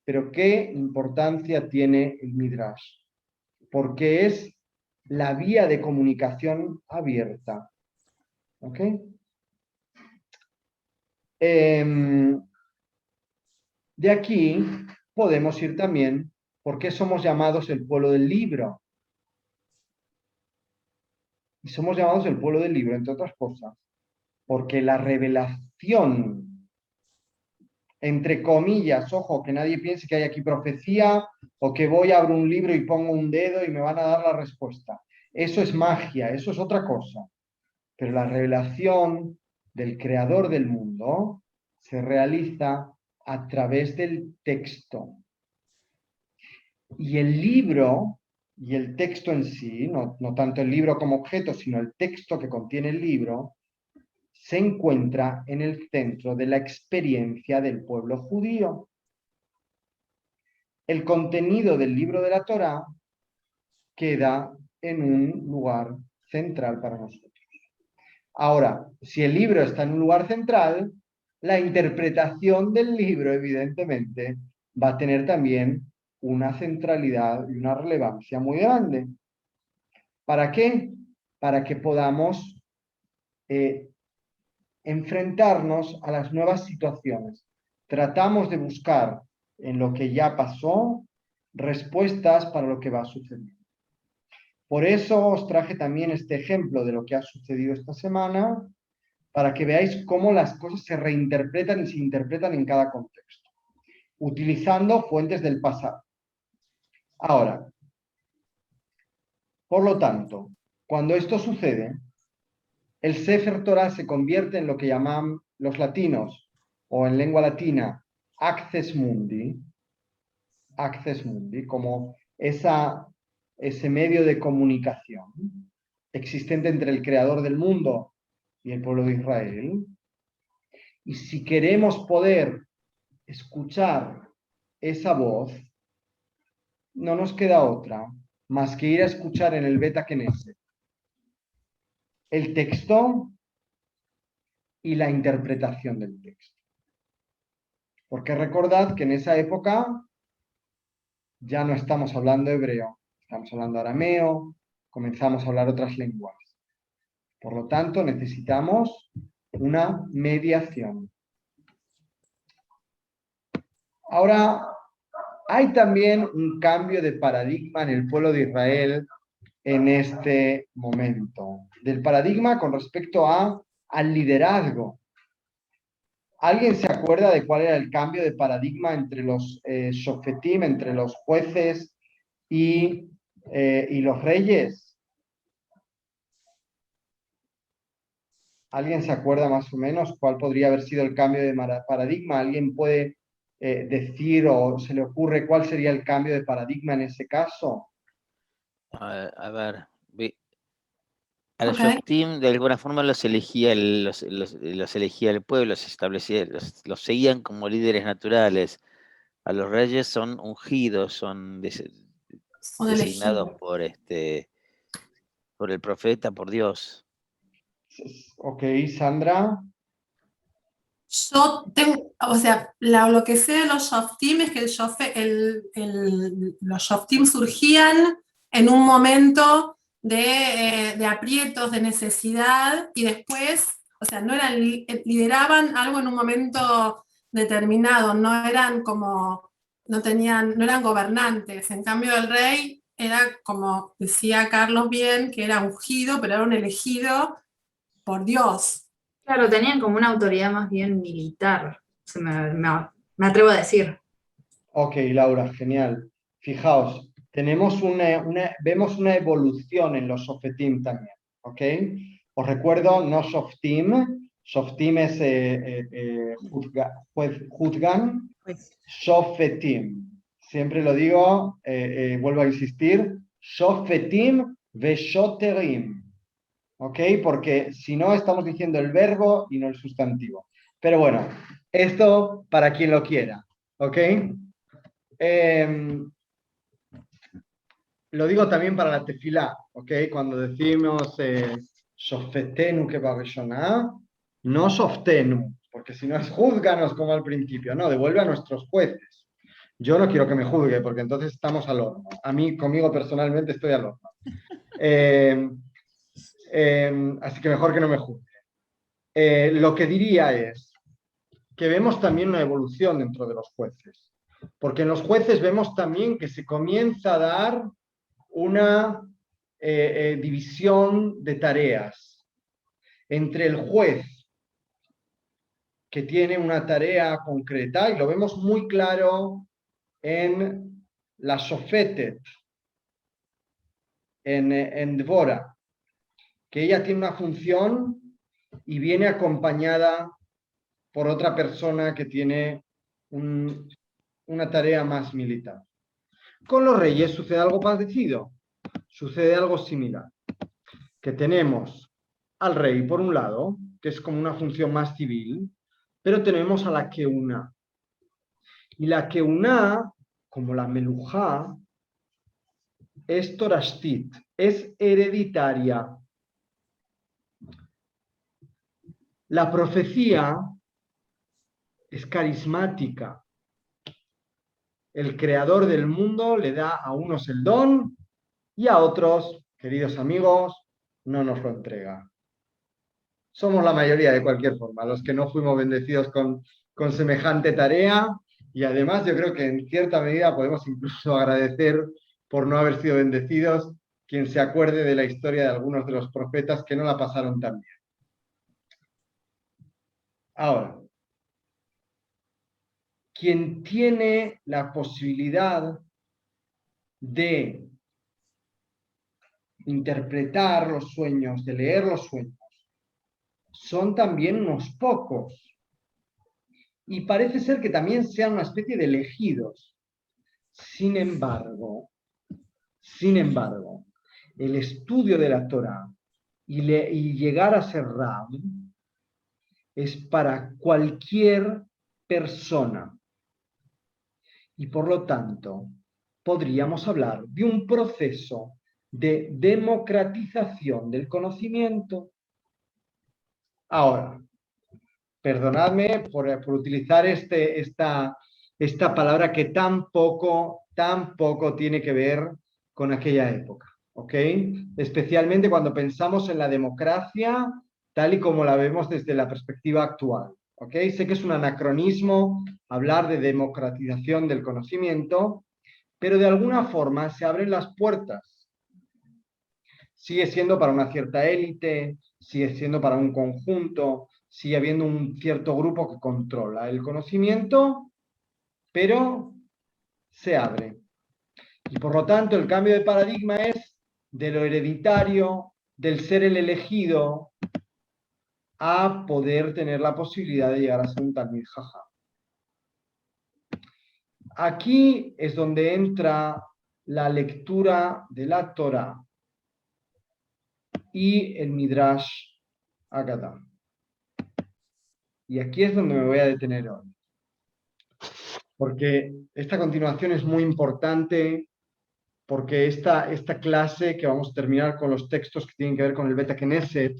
pero qué importancia tiene el Midrash, porque es la vía de comunicación abierta. ¿Ok? De aquí podemos ir también por qué somos llamados el pueblo del libro. Y somos llamados el pueblo del libro, entre otras cosas, porque la revelación, entre comillas, ojo, que nadie piense que hay aquí profecía o que voy, abro un libro y pongo un dedo y me van a dar la respuesta. Eso es magia, eso es otra cosa. Pero la revelación del creador del mundo se realiza a través del texto. Y el libro y el texto en sí, no tanto el libro como objeto, sino el texto que contiene el libro, se encuentra en el centro de la experiencia del pueblo judío. El contenido del libro de la Torá queda en un lugar central para nosotros. Ahora, si el libro está en un lugar central, la interpretación del libro, evidentemente, va a tener también una centralidad y una relevancia muy grande. ¿Para qué? Para que podamos enfrentarnos a las nuevas situaciones. Tratamos de buscar en lo que ya pasó respuestas para lo que va a suceder. Por eso os traje también este ejemplo de lo que ha sucedido esta semana, para que veáis cómo las cosas se reinterpretan y se interpretan en cada contexto, utilizando fuentes del pasado. Ahora, por lo tanto, cuando esto sucede, el Sefer Torah se convierte en lo que llaman los latinos, o en lengua latina, access mundi, como ese medio de comunicación existente entre el creador del mundo y el pueblo de Israel. Y si queremos poder escuchar esa voz, no nos queda otra más que ir a escuchar en el Beta Knesset el texto y la interpretación del texto. Porque recordad que en esa época ya no estamos hablando hebreo, estamos hablando arameo, comenzamos a hablar otras lenguas. Por lo tanto, necesitamos una mediación. Ahora, hay también un cambio de paradigma en el pueblo de Israel en este momento. Del paradigma con respecto al liderazgo. ¿Alguien se acuerda de cuál era el cambio de paradigma entre los shofetim, entre los jueces y los reyes? ¿Alguien se acuerda más o menos cuál podría haber sido el cambio de paradigma? ¿Alguien puede decir o se le ocurre cuál sería el cambio de paradigma en ese caso? A ver, a los Shoftim de alguna forma los elegía el pueblo, los establecía, los seguían como líderes naturales. A los reyes son ungidos, son Son designados elegidos. por el profeta, por Dios. Ok, Sandra. Yo tengo, o sea, lo que sé de los shoftim es que los shoftim surgían en un momento de aprietos, de necesidad, y después, o sea, no eran, lideraban algo en un momento determinado, no eran como, no eran gobernantes. En cambio, el rey era, como decía Carlos bien, que era ungido, pero era un elegido por Dios. Claro, tenían como una autoridad más bien militar, me atrevo a decir. Ok, Laura, genial. Fijaos, vemos una evolución en los Sofetim también, ¿ok? Os recuerdo, no Softim, Softim es juzgan, Sofetim. Siempre lo digo, vuelvo a insistir, Sofetim veshoterim, ¿ok? Porque si no estamos diciendo el verbo y no el sustantivo. Pero bueno, esto para quien lo quiera, ¿ok? Lo digo también para la tefilá, ¿ok? Cuando decimos Shoftenu que barishonah, no Shoftenu, porque si no es juzganos como al principio, no, devuelve a nuestros jueces. Yo no quiero que me juzgue, porque entonces estamos al horno. A mí, conmigo personalmente, estoy al horno. Así que mejor que no me juzgue. Lo que diría es que vemos también una evolución dentro de los jueces. Porque en los jueces vemos también que se comienza a dar una división de tareas entre el juez que tiene una tarea concreta, y lo vemos muy claro en la Shofetet, en Dvora, que ella tiene una función y viene acompañada por otra persona que tiene una tarea más militar. Con los reyes sucede algo parecido, sucede algo similar, que tenemos al rey por un lado, que es como una función más civil, pero tenemos a la Keuná. Y la Keuná, como la Melujá, es torashtit, es hereditaria. La profecía es carismática. El creador del mundo le da a unos el don y a otros, queridos amigos, no nos lo entrega. Somos la mayoría de cualquier forma, los que no fuimos bendecidos con semejante tarea, y además yo creo que en cierta medida podemos incluso agradecer por no haber sido bendecidos, quien se acuerde de la historia de algunos de los profetas que no la pasaron tan bien. Ahora, quien tiene la posibilidad de interpretar los sueños, de leer los sueños, son también unos pocos. Y parece ser que también sean una especie de elegidos. Sin embargo, el estudio de la Torá y llegar a ser Rab es para cualquier persona. Y por lo tanto, podríamos hablar de un proceso de democratización del conocimiento. Ahora, perdonadme por utilizar esta palabra que tan poco tiene que ver con aquella época, ¿ok? Especialmente cuando pensamos en la democracia tal y como la vemos desde la perspectiva actual, ¿ok? Sé que es un anacronismo hablar de democratización del conocimiento, pero de alguna forma se abren las puertas. Sigue siendo para una cierta élite, sigue siendo para un conjunto, sigue habiendo un cierto grupo que controla el conocimiento, pero se abre. Y por lo tanto el cambio de paradigma es de lo hereditario, del ser el elegido, a poder tener la posibilidad de llegar a ser un Talmid Jajam. Aquí es donde entra la lectura de la Torá y el Midrash Haggadah. Y aquí es donde me voy a detener hoy. porque esta continuación es muy importante, porque esta clase que vamos a terminar con los textos que tienen que ver con el Beta Knesset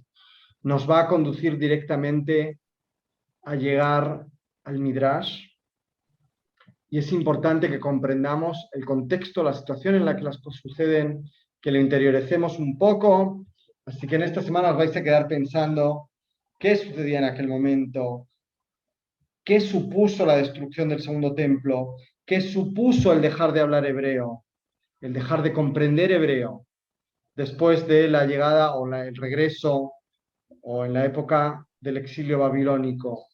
nos va a conducir directamente a llegar al Midrash, y es importante que comprendamos el contexto, la situación en la que las cosas suceden, que lo interioricemos un poco. Así que en esta semana os vais a quedar pensando qué sucedía en aquel momento, qué supuso la destrucción del segundo templo, qué supuso el dejar de hablar hebreo, el dejar de comprender hebreo, después de la llegada o el regreso o en la época del exilio babilónico,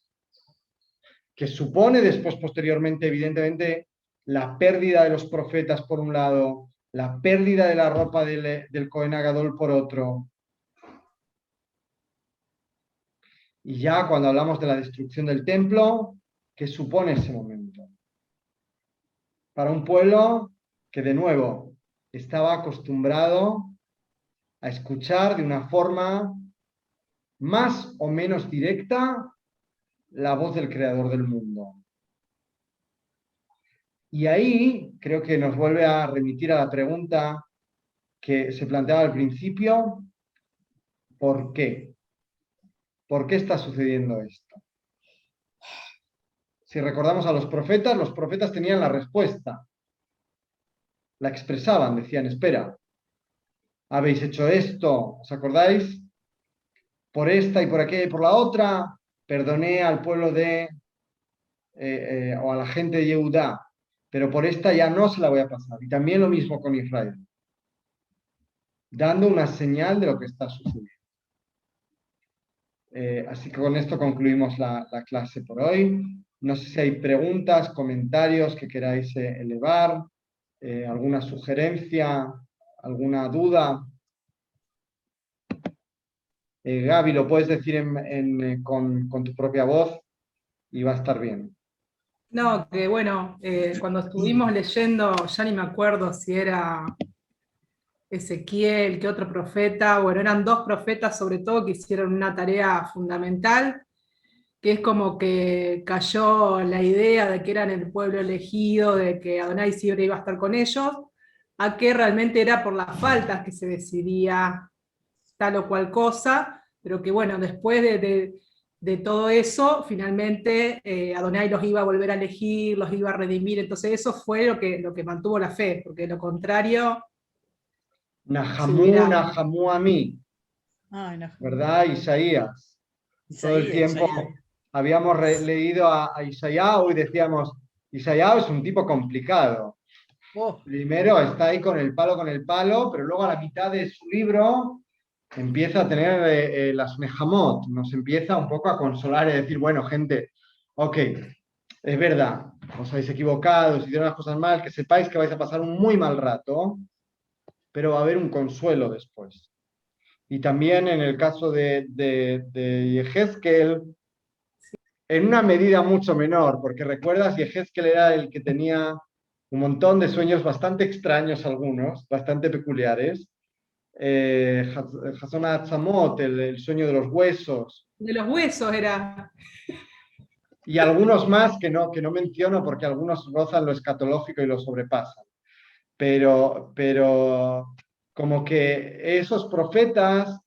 que supone después, posteriormente, evidentemente, la pérdida de los profetas por un lado, la pérdida de la ropa del Cohen Agadol por otro. Y ya cuando hablamos de la destrucción del templo, ¿qué supone ese momento? Para un pueblo que, de nuevo, estaba acostumbrado a escuchar de una forma más o menos directa la voz del creador del mundo. Y ahí creo que nos vuelve a remitir a la pregunta que se planteaba al principio: ¿por qué? ¿Por qué está sucediendo esto? Si recordamos a los profetas tenían la respuesta, la expresaban, decían: espera, habéis hecho esto, ¿os acordáis? Por esta y por aquella y por la otra, perdoné al pueblo o a la gente de Yehudá, pero por esta ya no se la voy a pasar. Y también lo mismo con Israel, dando una señal de lo que está sucediendo. Así que con esto concluimos la clase por hoy. No sé si hay preguntas, comentarios que queráis elevar, alguna sugerencia, alguna duda. Gaby, lo puedes decir con tu propia voz y va a estar bien. No, que bueno, cuando estuvimos leyendo, ya ni me acuerdo si era Ezequiel, que otro profeta, bueno, eran dos profetas sobre todo que hicieron una tarea fundamental, que es como que cayó la idea de que eran el pueblo elegido, de que Adonai siempre iba a estar con ellos, a que realmente era por las faltas que se decidía tal o cual cosa, pero que bueno, después de todo eso, finalmente Adonai los iba a volver a elegir, los iba a redimir, entonces eso fue lo que mantuvo la fe, porque lo contrario... Nahamú a mí, ¿verdad? Isaías. Todo el tiempo habíamos leído a Isaías y decíamos: Isaías es un tipo complicado. Primero está ahí con el palo, pero luego a la mitad de su libro empieza a tener las Mehamot, nos empieza un poco a consolar y a decir: bueno, gente, ok, es verdad, os habéis equivocado, si hicieron las cosas mal, que sepáis que vais a pasar un muy mal rato, pero va a haber un consuelo después. Y también en el caso de Yehezkel, en una medida mucho menor, porque recuerdas, Yehezkel era el que tenía un montón de sueños bastante extraños, algunos, bastante peculiares. Hazon Atzamot, el sueño de los huesos. De los huesos era. Y algunos más que no menciono porque algunos rozan lo escatológico y lo sobrepasan. Pero como que esos profetas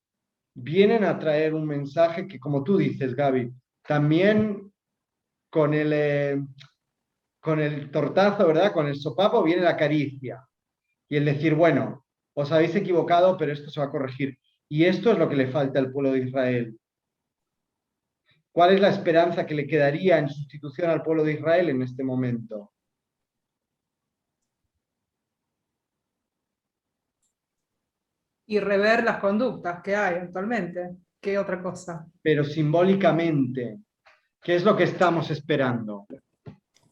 vienen a traer un mensaje que, como tú dices, Gaby, también con el tortazo, ¿verdad? Con el sopapo viene la caricia. Y el decir: bueno, os habéis equivocado, pero esto se va a corregir. Y esto es lo que le falta al pueblo de Israel. ¿Cuál es la esperanza que le quedaría en sustitución al pueblo de Israel en este momento? Y rever las conductas que hay actualmente. ¿Qué otra cosa? Pero simbólicamente, ¿qué es lo que estamos esperando?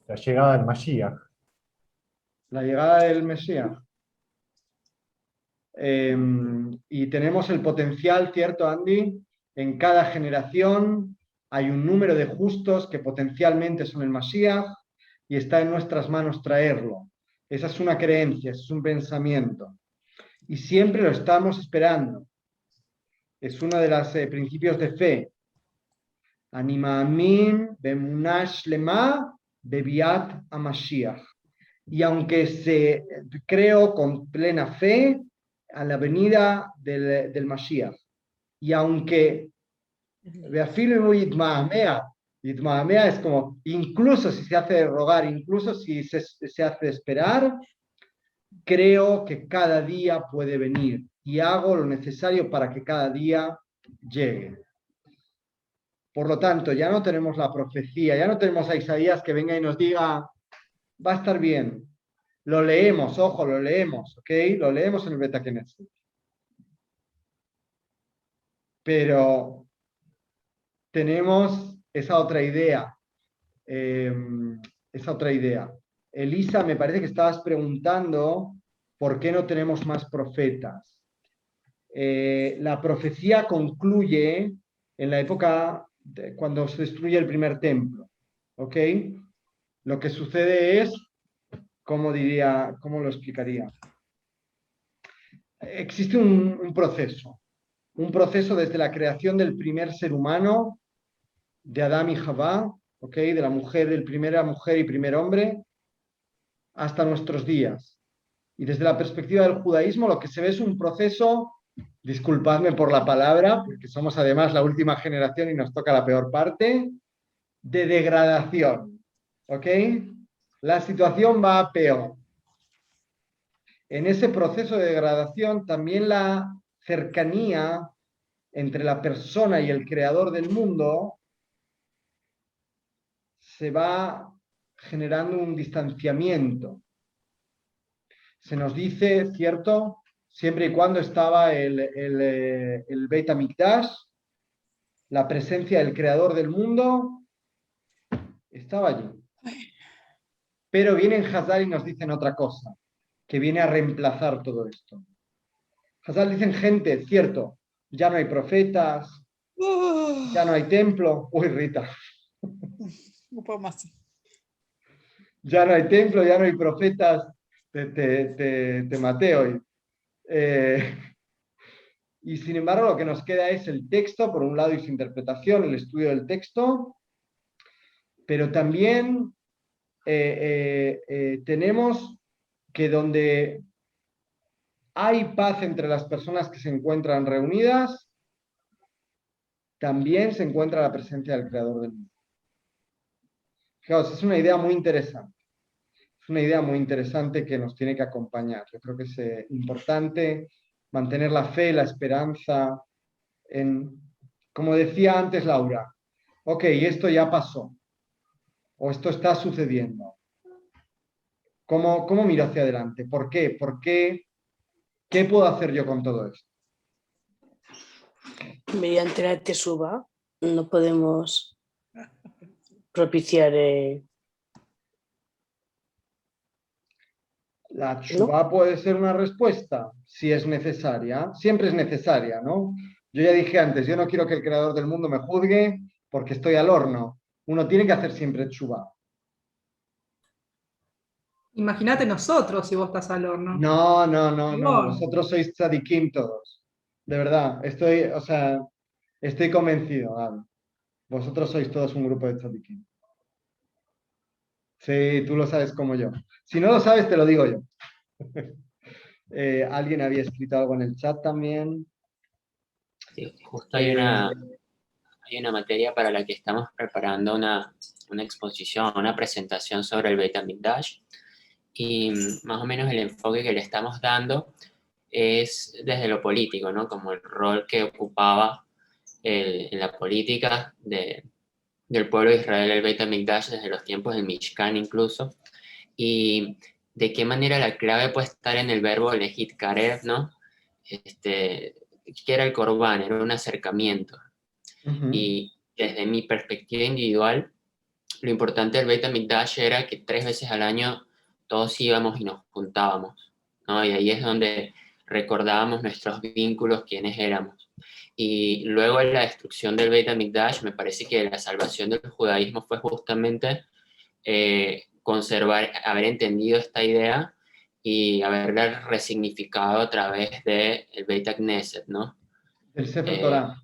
La llegada del Mashiach. La llegada del Mesías. Y tenemos el potencial, ¿cierto, Andy? En cada generación hay un número de justos que potencialmente son el Mashiach y está en nuestras manos traerlo. Esa es una creencia, es un pensamiento. Y siempre lo estamos esperando. Es uno de los principios de fe. Ani ma'amin be'emunah shlema bebiat HaMashiach. Y aunque creo con plena fe a la venida del Mashiach, y aunque Yitmahamea es como, incluso si se hace rogar, incluso si se hace esperar, creo que cada día puede venir y hago lo necesario para que cada día llegue. Por lo tanto, ya no tenemos la profecía, ya no tenemos a Isaías que venga y nos diga, va a estar bien. Lo leemos, ojo, lo leemos, ¿ok? Lo leemos en el Beta Knesset. Pero tenemos esa otra idea. Elisa, me parece que estabas preguntando por qué no tenemos más profetas. La profecía concluye en la época cuando se destruye el primer templo. ¿Ok? Lo que sucede es, ¿cómo lo explicaría? Existe un proceso desde la creación del primer ser humano, de Adán y Javá, ¿okay? De la primera mujer y primer hombre, hasta nuestros días. Y desde la perspectiva del judaísmo lo que se ve es un proceso, disculpadme por la palabra, porque somos además la última generación y nos toca la peor parte, de degradación. ¿Ok? La situación va a peor. En ese proceso de degradación también la cercanía entre la persona y el creador del mundo se va generando un distanciamiento. Se nos dice, ¿cierto? Siempre y cuando estaba el Beit HaMikdash, la presencia del creador del mundo estaba allí. Pero vienen Hazal y nos dicen otra cosa, que viene a reemplazar todo esto. Hazal dicen, gente, cierto, ya no hay profetas, ya no hay templo. Uy, Rita. No puedo más. Ya no hay templo, ya no hay profetas. Te maté hoy. Y sin embargo, lo que nos queda es el texto, por un lado, y su interpretación, el estudio del texto, pero también tenemos que donde hay paz entre las personas que se encuentran reunidas, también se encuentra la presencia del Creador del mundo. Fijaos, es una idea muy interesante. Es una idea muy interesante que nos tiene que acompañar. Yo creo que es importante mantener la fe, la esperanza como decía antes Laura, ok, esto ya pasó, o esto está sucediendo. ¿Cómo miro hacia adelante? ¿Por qué? ¿Qué puedo hacer yo con todo esto? Mediante la Teshuvá no podemos propiciar... La Teshuvá puede ser una respuesta, si es necesaria. Siempre es necesaria, ¿no? Yo ya dije antes, yo no quiero que el creador del mundo me juzgue porque estoy al horno. Uno tiene que hacer siempre Teshuvá. Imagínate nosotros si vos estás al horno. No. Vosotros sois tzadikim todos. De verdad, estoy convencido. Gaby. Vosotros sois todos un grupo de tzadikim. Sí, tú lo sabes como yo. Si no lo sabes, te lo digo yo. Alguien había escrito algo en el chat también. Sí, justo hay una materia para la que estamos preparando una exposición, una presentación sobre el Beit HaMikdash, y más o menos el enfoque que le estamos dando es desde lo político, ¿no? Como el rol que ocupaba en la política del pueblo de Israel el Beit HaMikdash desde los tiempos del Mishkan incluso, y de qué manera la clave puede estar en el verbo lehit karev, ¿no? Que era el Korban, era un acercamiento. Y desde mi perspectiva individual, lo importante del Beit HaMikdash era que 3 veces al año todos íbamos y nos juntábamos, ¿no? Y ahí es donde recordábamos nuestros vínculos, quiénes éramos. Y luego en la destrucción del Beit HaMikdash, me parece que la salvación del judaísmo fue justamente haber entendido esta idea y haberla resignificado a través del Beit HaKnesset, ¿no? El Sefer Torah.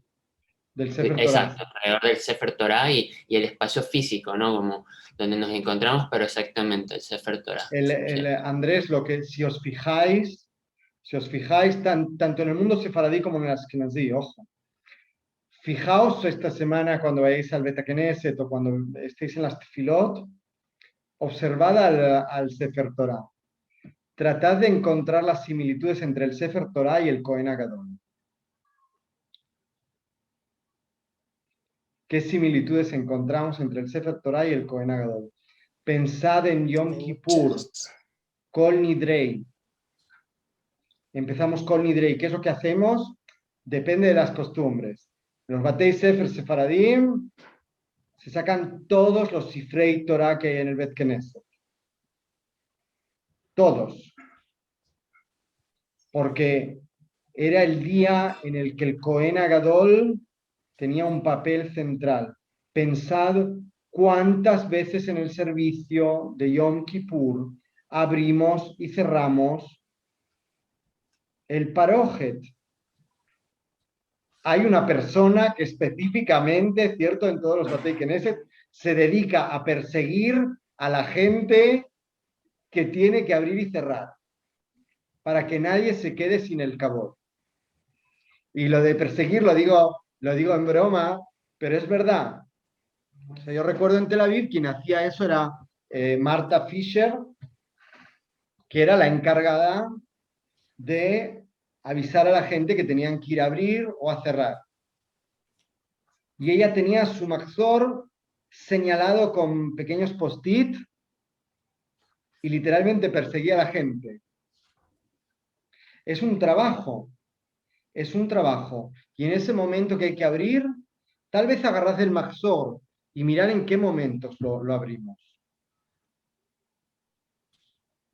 del Sefer Torah. Exacto, alrededor del Sefer Torah y el espacio físico, ¿no? Como donde nos encontramos, pero exactamente el Sefer Torah. Andrés, si os fijáis, tanto en el mundo sefaradí como en el Ashkenazí, ojo. Fijaos esta semana cuando vayáis al Beta Knesset o cuando estéis en las Tefilot, observad al Sefer Torah. Tratad de encontrar las similitudes entre el Sefer Torah y el Kohen Gadol. ¿Qué similitudes encontramos entre el Sefer Torah y el Kohen Gadol? Pensad en Yom Kippur, Kol Nidrei. Empezamos Kol Nidrei. ¿Qué es lo que hacemos? Depende de las costumbres. En los Batei Sefer Sefaradim se sacan todos los Sifrei Torah que hay en el Bet Knesset. Todos. Porque era el día en el que el Kohen Gadol tenía un papel central. Pensad cuántas veces en el servicio de Yom Kippur abrimos y cerramos el Parojet. Hay una persona que específicamente, cierto, en todos los Batei Knesset, se dedica a perseguir a la gente que tiene que abrir y cerrar, para que nadie se quede sin el cabot. Y lo de perseguir lo digo en broma, pero es verdad. O sea, yo recuerdo en Tel Aviv quien hacía eso era Marta Fisher, que era la encargada de avisar a la gente que tenían que ir a abrir o a cerrar. Y ella tenía su maxor señalado con pequeños post-it y literalmente perseguía a la gente. Es un trabajo. Y en ese momento que hay que abrir, tal vez agarrad el maxor y mirar en qué momentos lo abrimos.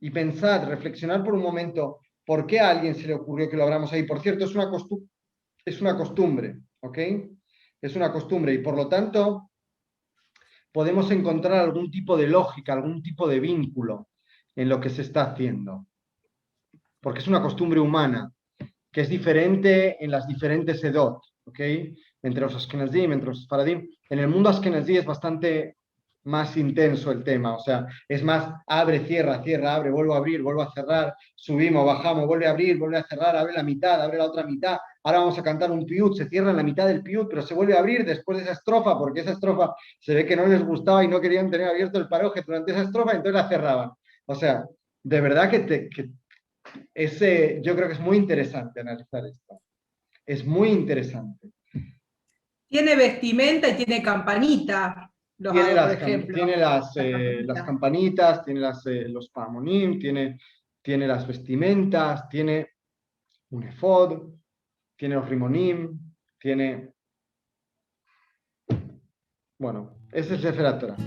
Y pensad, reflexionar por un momento, ¿por qué a alguien se le ocurrió que lo abramos ahí? Por cierto, es una costumbre, ¿ok? Es una costumbre y por lo tanto podemos encontrar algún tipo de lógica, algún tipo de vínculo en lo que se está haciendo. Porque es una costumbre humana, que es diferente en las diferentes edot, ¿ok? Entre los Ashkenazim, entre los Sefaradim. En el mundo Ashkenazí es bastante más intenso el tema, o sea, es más abre, cierra, abre, vuelvo a abrir, vuelvo a cerrar, subimos, bajamos, vuelve a abrir, vuelve a cerrar, abre la mitad, abre la otra mitad, ahora vamos a cantar un piut, se cierra en la mitad del piut, pero se vuelve a abrir después de esa estrofa, porque esa estrofa se ve que no les gustaba y no querían tener abierto el paroje durante esa estrofa, entonces la cerraban. O sea, de verdad que yo creo que es muy interesante analizar esto. Es muy interesante. Tiene vestimenta y tiene campanita. Tiene las campanitas, tiene los pamonim, tiene las vestimentas, tiene un efod, tiene los rimonim, tiene... Bueno, ese es el Sefer Torah.